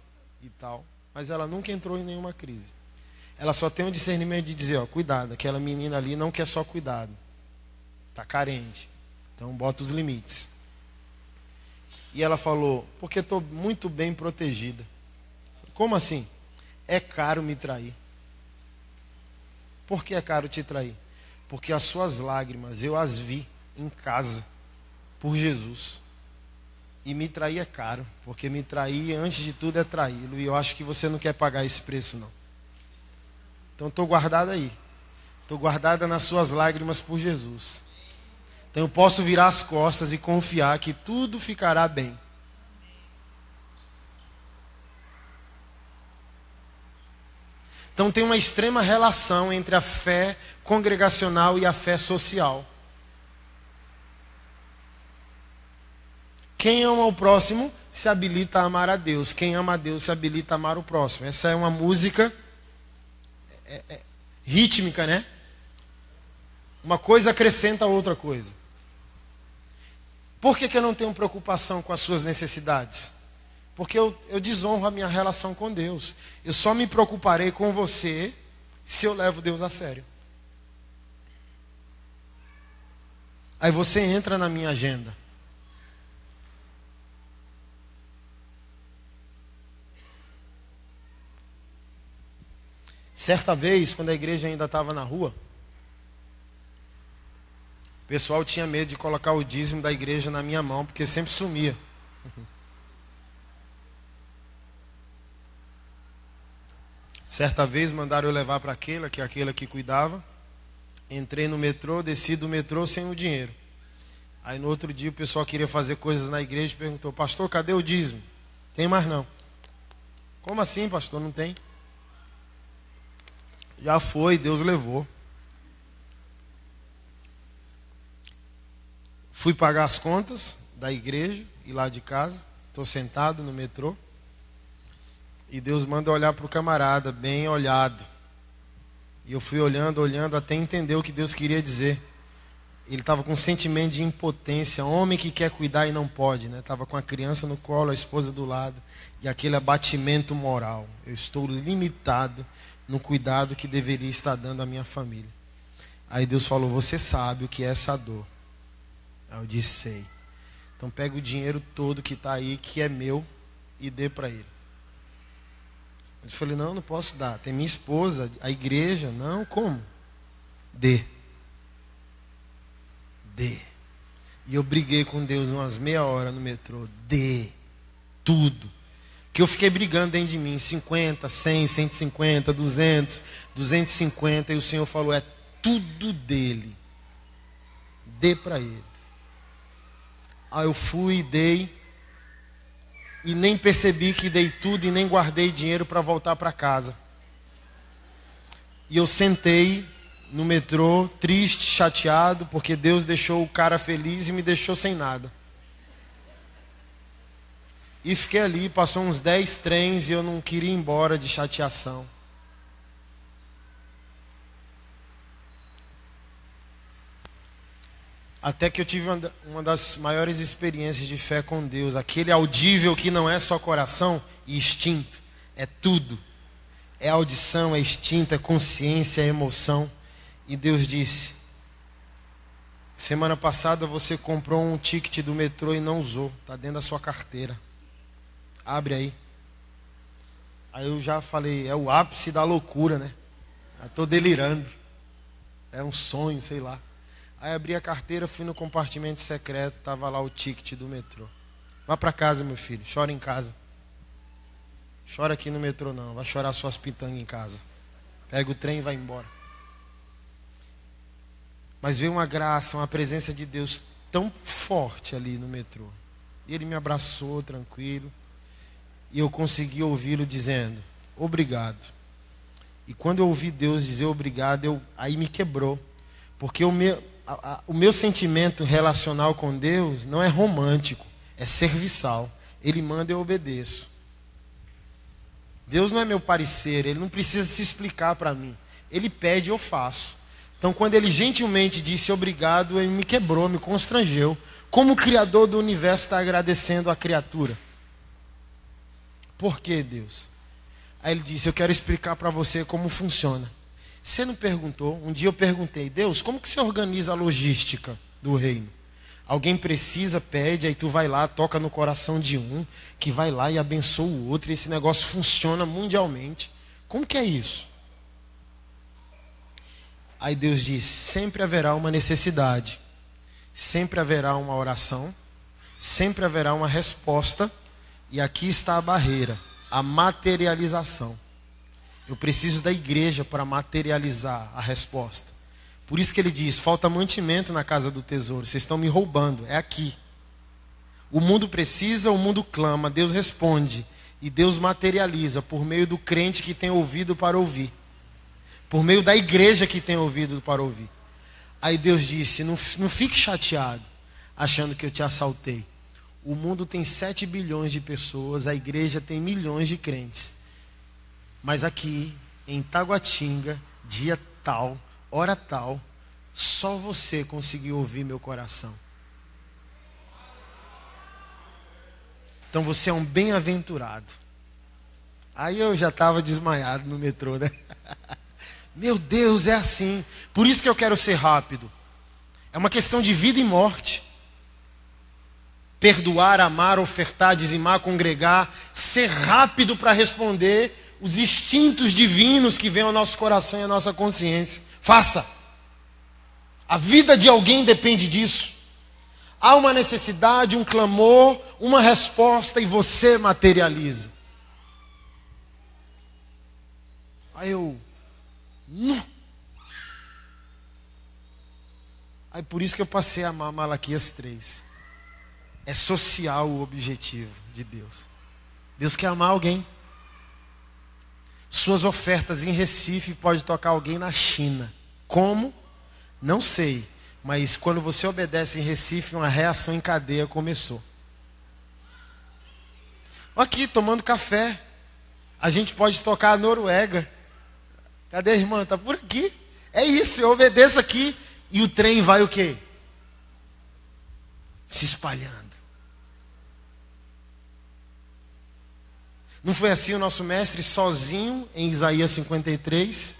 tal. Mas ela nunca entrou em nenhuma crise. Ela só tem o discernimento de dizer: ó, cuidado, aquela menina ali não quer só cuidado. Está carente. Então bota os limites. E ela falou: porque estou muito bem protegida. Como assim? É caro me trair. Por que é caro te trair? Porque as suas lágrimas eu as vi em casa por Jesus. E me trair é caro, porque me trair antes de tudo é traí-lo. E eu acho que você não quer pagar esse preço não. Então estou guardada aí. Estou guardada nas suas lágrimas por Jesus. Então eu posso virar as costas e confiar que tudo ficará bem. Então tem uma extrema relação entre a fé congregacional e a fé social. Quem ama o próximo se habilita a amar a Deus. Quem ama a Deus se habilita a amar o próximo. Essa é uma música rítmica, né? Uma coisa acrescenta a outra coisa. Por que eu não tenho preocupação com as suas necessidades? Porque eu desonro a minha relação com Deus. Eu só me preocuparei com você se eu levo Deus a sério. Aí você entra na minha agenda. Certa vez, quando a igreja ainda estava na rua, o pessoal tinha medo de colocar o dízimo da igreja na minha mão, porque sempre sumia. Certa vez mandaram eu levar para aquela que cuidava. Entrei no metrô, desci do metrô sem o dinheiro. Aí no outro dia o pessoal queria fazer coisas na igreja e perguntou: pastor, cadê o dízimo? Tem mais não. Como assim, pastor? Não tem? Já foi, Deus levou. Fui pagar as contas da igreja e lá de casa. Estou sentado no metrô. E Deus manda olhar para o camarada, bem olhado. E eu fui olhando, até entender o que Deus queria dizer. Ele estava com um sentimento de impotência, homem que quer cuidar e não pode, né? Estava com a criança no colo, a esposa do lado, e aquele abatimento moral. Eu estou limitado no cuidado que deveria estar dando à minha família. Aí Deus falou, você sabe o que é essa dor. Aí eu disse, sei. Então pega o dinheiro todo que está aí, que é meu, e dê para ele. Eu falei, não posso dar. Tem minha esposa, a igreja. Não, como? Dê. E eu briguei com Deus umas meia hora no metrô. Dê. Tudo. Que eu fiquei brigando dentro de mim. 50, 100, 150, 200, 250. E o Senhor falou, é tudo dele. Dê para ele. Aí eu fui e dei. E nem percebi que dei tudo e nem guardei dinheiro para voltar para casa. E eu sentei no metrô, triste, chateado, porque Deus deixou o cara feliz e me deixou sem nada. E fiquei ali, passou uns 10 trens e eu não queria ir embora de chateação. Até que eu tive uma das maiores experiências de fé com Deus. Aquele audível que não é só coração e instinto. É tudo. É audição, é instinto, é consciência, é emoção. E Deus disse, semana passada você comprou um ticket do metrô e não usou. Está dentro da sua carteira. Abre aí. Aí eu já falei, é o ápice da loucura, né? Estou delirando. É um sonho, sei lá. Aí abri a carteira, fui no compartimento secreto, estava lá o ticket do metrô. Vá para casa, meu filho, chora em casa. Chora aqui no metrô não, vai chorar suas pitangas em casa. Pega o trem e vai embora. Mas veio uma graça, uma presença de Deus tão forte ali no metrô. E ele me abraçou tranquilo. E eu consegui ouvi-lo dizendo, obrigado. E quando eu ouvi Deus dizer obrigado, aí me quebrou. Porque o meu sentimento relacional com Deus não é romântico, é serviçal. Ele manda, eu obedeço. Deus não é meu parecer, Ele não precisa se explicar para mim. Ele pede, eu faço. Então quando Ele gentilmente disse obrigado, Ele me quebrou, me constrangeu. Como o Criador do universo está agradecendo a criatura? Por que, Deus? Aí Ele disse, eu quero explicar para você como funciona. Você não perguntou? Um dia eu perguntei, Deus, como que você organiza a logística do reino? Alguém precisa, pede, aí tu vai lá, toca no coração de um, que vai lá e abençoa o outro, e esse negócio funciona mundialmente. Como que é isso? Aí Deus disse, sempre haverá uma necessidade, sempre haverá uma oração, sempre haverá uma resposta, e aqui está a barreira, a materialização. Eu preciso da igreja para materializar a resposta. Por isso que ele diz, falta mantimento na casa do tesouro. Vocês estão me roubando, é aqui. O mundo precisa, o mundo clama, Deus responde. E Deus materializa por meio do crente que tem ouvido para ouvir. Por meio da igreja que tem ouvido para ouvir. Aí Deus disse, não fique chateado, achando que eu te assaltei. O mundo tem 7 bilhões de pessoas, a igreja tem milhões de crentes. Mas aqui, em Taguatinga, dia tal, hora tal, só você conseguiu ouvir meu coração. Então você é um bem-aventurado. Aí eu já estava desmaiado no metrô, né? Meu Deus, é assim. Por isso que eu quero ser rápido. É uma questão de vida e morte. Perdoar, amar, ofertar, dizimar, congregar. Ser rápido para responder os instintos divinos que vêm ao nosso coração e à nossa consciência. Faça. A vida de alguém depende disso. Há uma necessidade, um clamor, uma resposta e você materializa. Aí eu... Não. Aí por isso que eu passei a amar Malaquias 3. É social o objetivo de Deus. Deus quer amar alguém. Suas ofertas em Recife pode tocar alguém na China. Como? Não sei. Mas quando você obedece em Recife, uma reação em cadeia começou. Aqui, tomando café. A gente pode tocar a Noruega. Cadê a irmã? Está por aqui. É isso, eu obedeço aqui. E o trem vai o quê? Se espalhando. Não foi assim o nosso mestre, sozinho, em Isaías 53,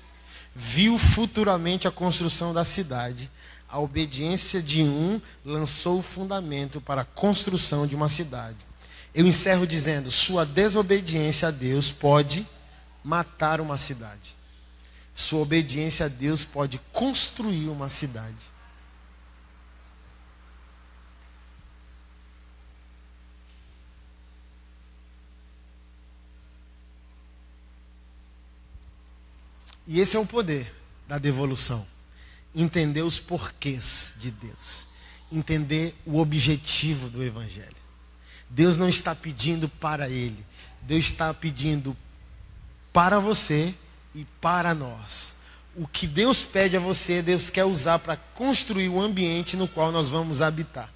viu futuramente a construção da cidade. A obediência de um lançou o fundamento para a construção de uma cidade. Eu encerro dizendo, sua desobediência a Deus pode matar uma cidade. Sua obediência a Deus pode construir uma cidade. E esse é o poder da devolução. Entender os porquês de Deus. Entender o objetivo do Evangelho. Deus não está pedindo para ele. Deus está pedindo para você e para nós. O que Deus pede a você, Deus quer usar para construir o ambiente no qual nós vamos habitar.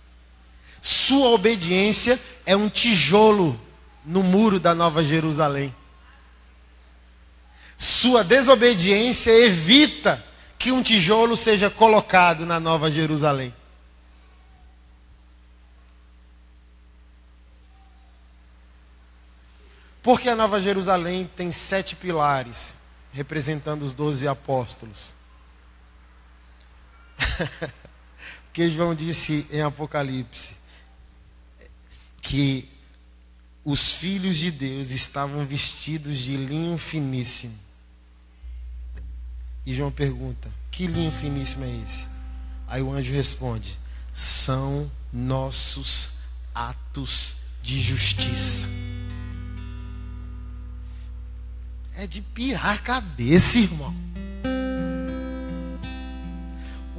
Sua obediência é um tijolo no muro da Nova Jerusalém. Sua desobediência evita que um tijolo seja colocado na Nova Jerusalém. Porque a Nova Jerusalém tem 7 pilares, representando os 12 apóstolos. Porque João disse em Apocalipse que os filhos de Deus estavam vestidos de linho finíssimo. E João pergunta, que linho finíssimo é esse? Aí o anjo responde, são nossos atos de justiça. É de pirar a cabeça, irmão.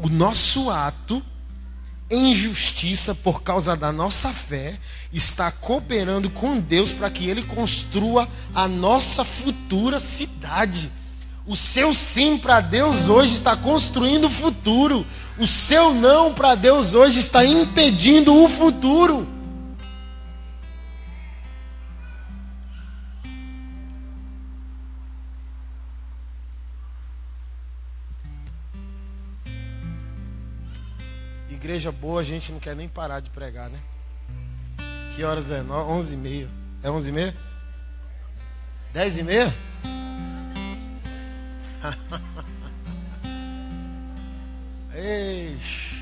O nosso ato em justiça por causa da nossa fé está cooperando com Deus para que Ele construa a nossa futura cidade. O seu sim para Deus hoje está construindo o futuro. O seu não para Deus hoje está impedindo o futuro. Igreja boa, a gente não quer nem parar de pregar, né? Que horas é? 11h30. É 11h30? 10h30? Eixe.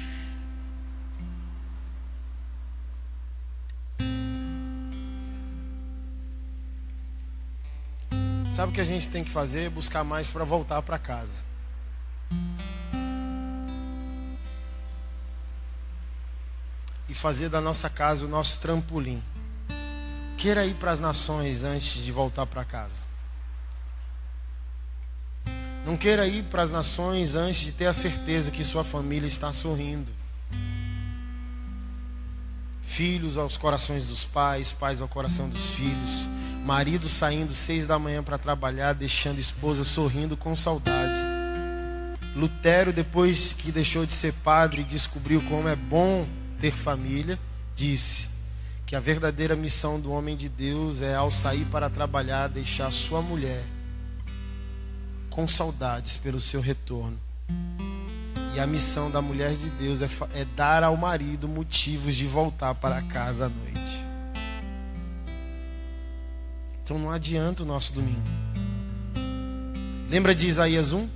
Sabe o que a gente tem que fazer? Buscar mais para voltar para casa. E fazer da nossa casa o nosso trampolim. Queira ir para as nações antes de voltar para casa. Não queira ir para as nações antes de ter a certeza que sua família está sorrindo. Filhos aos corações dos pais, pais ao coração dos filhos. Marido saindo 6 da manhã para trabalhar, deixando a esposa sorrindo com saudade. Lutero, depois que deixou de ser padre e descobriu como é bom ter família, disse que a verdadeira missão do homem de Deus é, ao sair para trabalhar, deixar sua mulher com saudades pelo seu retorno. E a missão da mulher de Deus é dar ao marido motivos de voltar para casa à noite. Então não adianta o nosso domingo. Lembra de Isaías 1?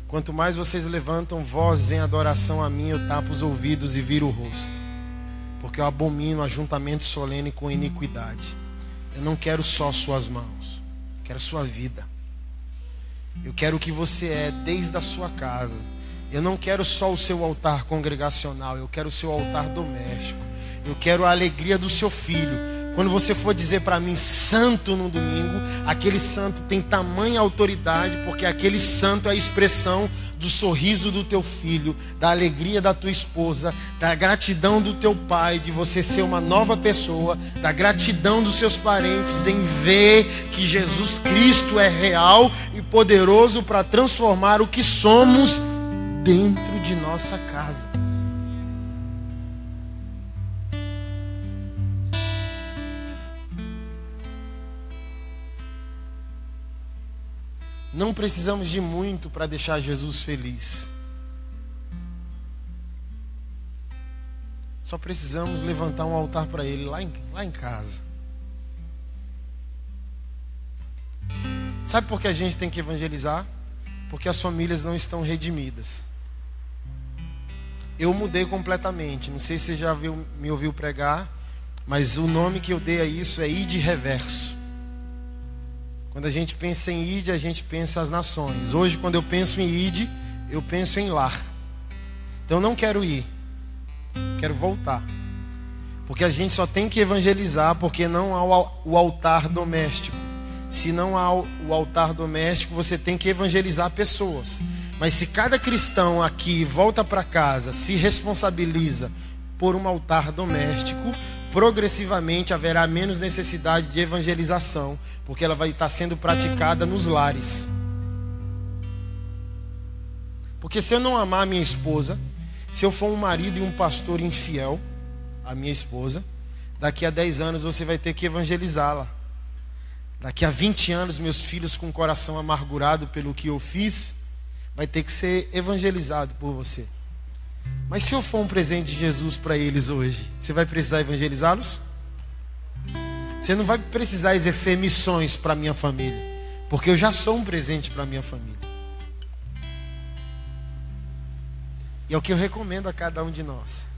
Quanto mais vocês levantam vozes em adoração a mim, eu tapo os ouvidos e viro o rosto. Porque eu abomino ajuntamento solene com iniquidade. Eu não quero só suas mãos, eu quero sua vida. Eu quero o que você é desde a sua casa. Eu não quero só o seu altar congregacional, eu quero o seu altar doméstico. Eu quero a alegria do seu filho. Quando você for dizer para mim santo no domingo, aquele santo tem tamanha autoridade, porque aquele santo é a expressão do sorriso do teu filho, da alegria da tua esposa, da gratidão do teu pai, de você ser uma nova pessoa, da gratidão dos seus parentes em ver que Jesus Cristo é real e poderoso para transformar o que somos dentro de nossa casa. Não precisamos de muito para deixar Jesus feliz. Só precisamos levantar um altar para Ele lá em casa. Sabe por que a gente tem que evangelizar? Porque as famílias não estão redimidas. Eu mudei completamente. Não sei se você já me ouviu pregar, mas o nome que eu dei a isso é ID reverso. Quando a gente pensa em ID, a gente pensa as nações. Hoje, quando eu penso em ID, eu penso em lar. Então eu não quero ir, quero voltar. Porque a gente só tem que evangelizar porque não há o altar doméstico. Se não há o altar doméstico, você tem que evangelizar pessoas. Mas se cada cristão aqui volta para casa, se responsabiliza por um altar doméstico, progressivamente haverá menos necessidade de evangelização, porque ela vai estar sendo praticada nos lares. Porque se eu não amar a minha esposa, se eu for um marido e um pastor infiel à minha esposa, daqui a 10 anos você vai ter que evangelizá-la. Daqui a 20 anos, meus filhos com o coração amargurado pelo que eu fiz, vai ter que ser evangelizado por você. Mas se eu for um presente de Jesus para eles hoje, você vai precisar evangelizá-los? Você não vai precisar exercer missões para a minha família, porque eu já sou um presente para a minha família. E é o que eu recomendo a cada um de nós.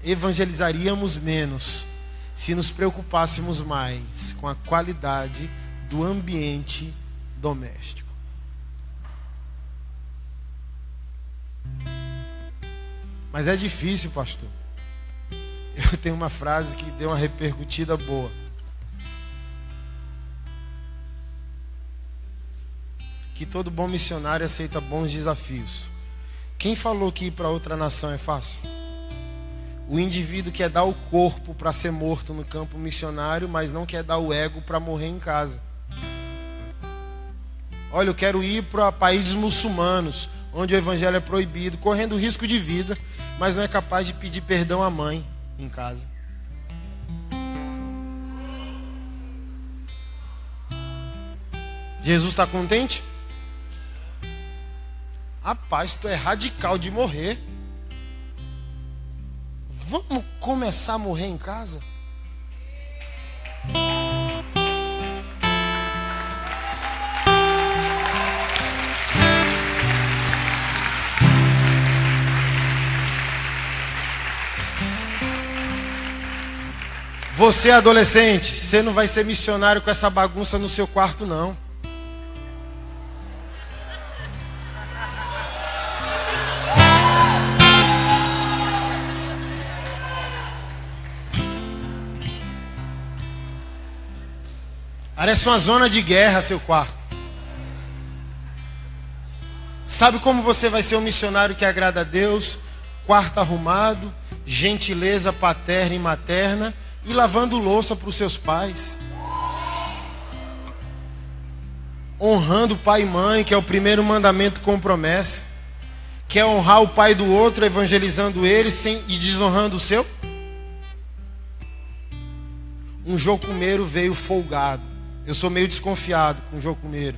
Evangelizaríamos menos se nos preocupássemos mais com a qualidade do ambiente doméstico. Mas é difícil, pastor. Eu tenho uma frase que deu uma repercutida boa. Que todo bom missionário aceita bons desafios. Quem falou que ir para outra nação é fácil? O indivíduo quer dar o corpo para ser morto no campo missionário, mas não quer dar o ego para morrer em casa. Olha, eu quero ir para países muçulmanos, onde o evangelho é proibido, correndo risco de vida, mas não é capaz de pedir perdão à mãe em casa. Jesus está contente? Rapaz, tu é radical de morrer. Vamos começar a morrer em casa? Você, adolescente, você não vai ser missionário com essa bagunça no seu quarto, não. Parece uma zona de guerra seu quarto. Sabe como você vai ser um missionário que agrada a Deus? Quarto arrumado, gentileza paterna e materna e lavando louça para os seus pais. Honrando pai e mãe, que é o primeiro mandamento com promessa. Quer honrar o pai do outro, evangelizando ele e desonrando o seu? Um jocumeiro veio folgado. Eu sou meio desconfiado com jocumeiro.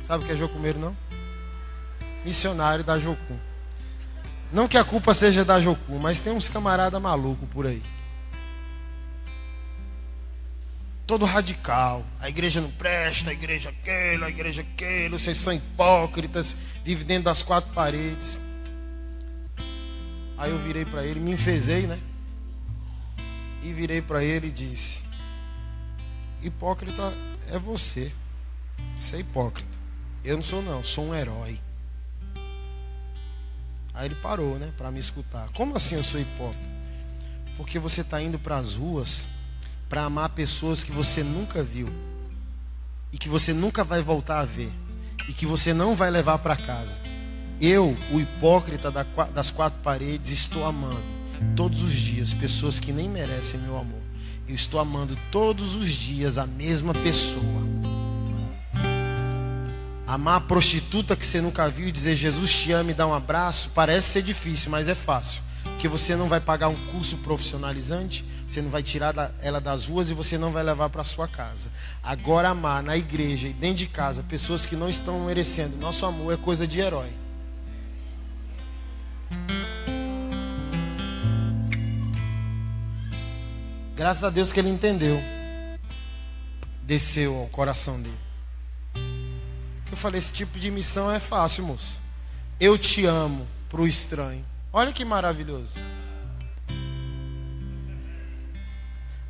Sabe o que é jocumeiro, não? Missionário da Jocum. Não que a culpa seja da Jocum, mas tem uns camarada maluco por aí. Todo radical. A igreja não presta, a igreja aquilo, vocês são hipócritas, vivem dentro das 4 paredes. Aí eu virei para ele, me enfezei, né? E virei para ele e disse: hipócrita é você. Você é hipócrita. Eu não sou não, sou um herói. Aí ele parou, né, para me escutar. Como assim eu sou hipócrita? Porque você está indo para as ruas para amar pessoas que você nunca viu e que você nunca vai voltar a ver e que você não vai levar para casa. Eu, o hipócrita das 4 paredes, estou amando todos os dias pessoas que nem merecem meu amor. Eu estou amando todos os dias a mesma pessoa. Amar a prostituta que você nunca viu e dizer Jesus te ama e dar um abraço parece ser difícil, mas é fácil. Porque você não vai pagar um curso profissionalizante, você não vai tirar ela das ruas e você não vai levar para sua casa. Agora, amar na igreja e dentro de casa pessoas que não estão merecendo nosso amor é coisa de herói. Graças a Deus que ele entendeu. Desceu ao coração dele. Eu falei, esse tipo de missão é fácil, moço. Eu te amo para o estranho. Olha que maravilhoso.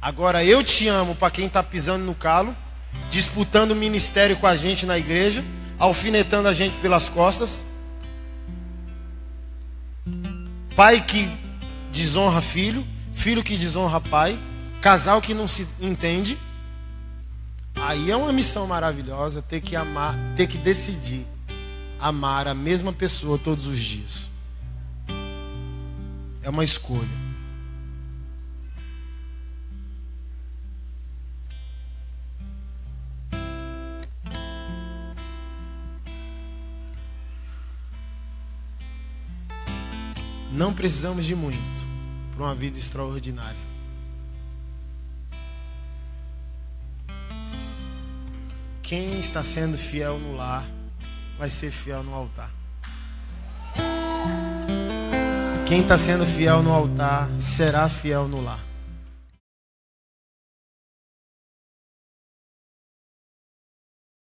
Agora, eu te amo para quem está pisando no calo, disputando o ministério com a gente na igreja, alfinetando a gente pelas costas. Pai que desonra filho, filho que desonra pai, casal que não se entende. Aí é uma missão maravilhosa, ter que amar, ter que decidir amar a mesma pessoa todos os dias. É uma escolha. Não precisamos de muito para uma vida extraordinária. Quem está sendo fiel no lar vai ser fiel no altar. Quem está sendo fiel no altar será fiel no lar.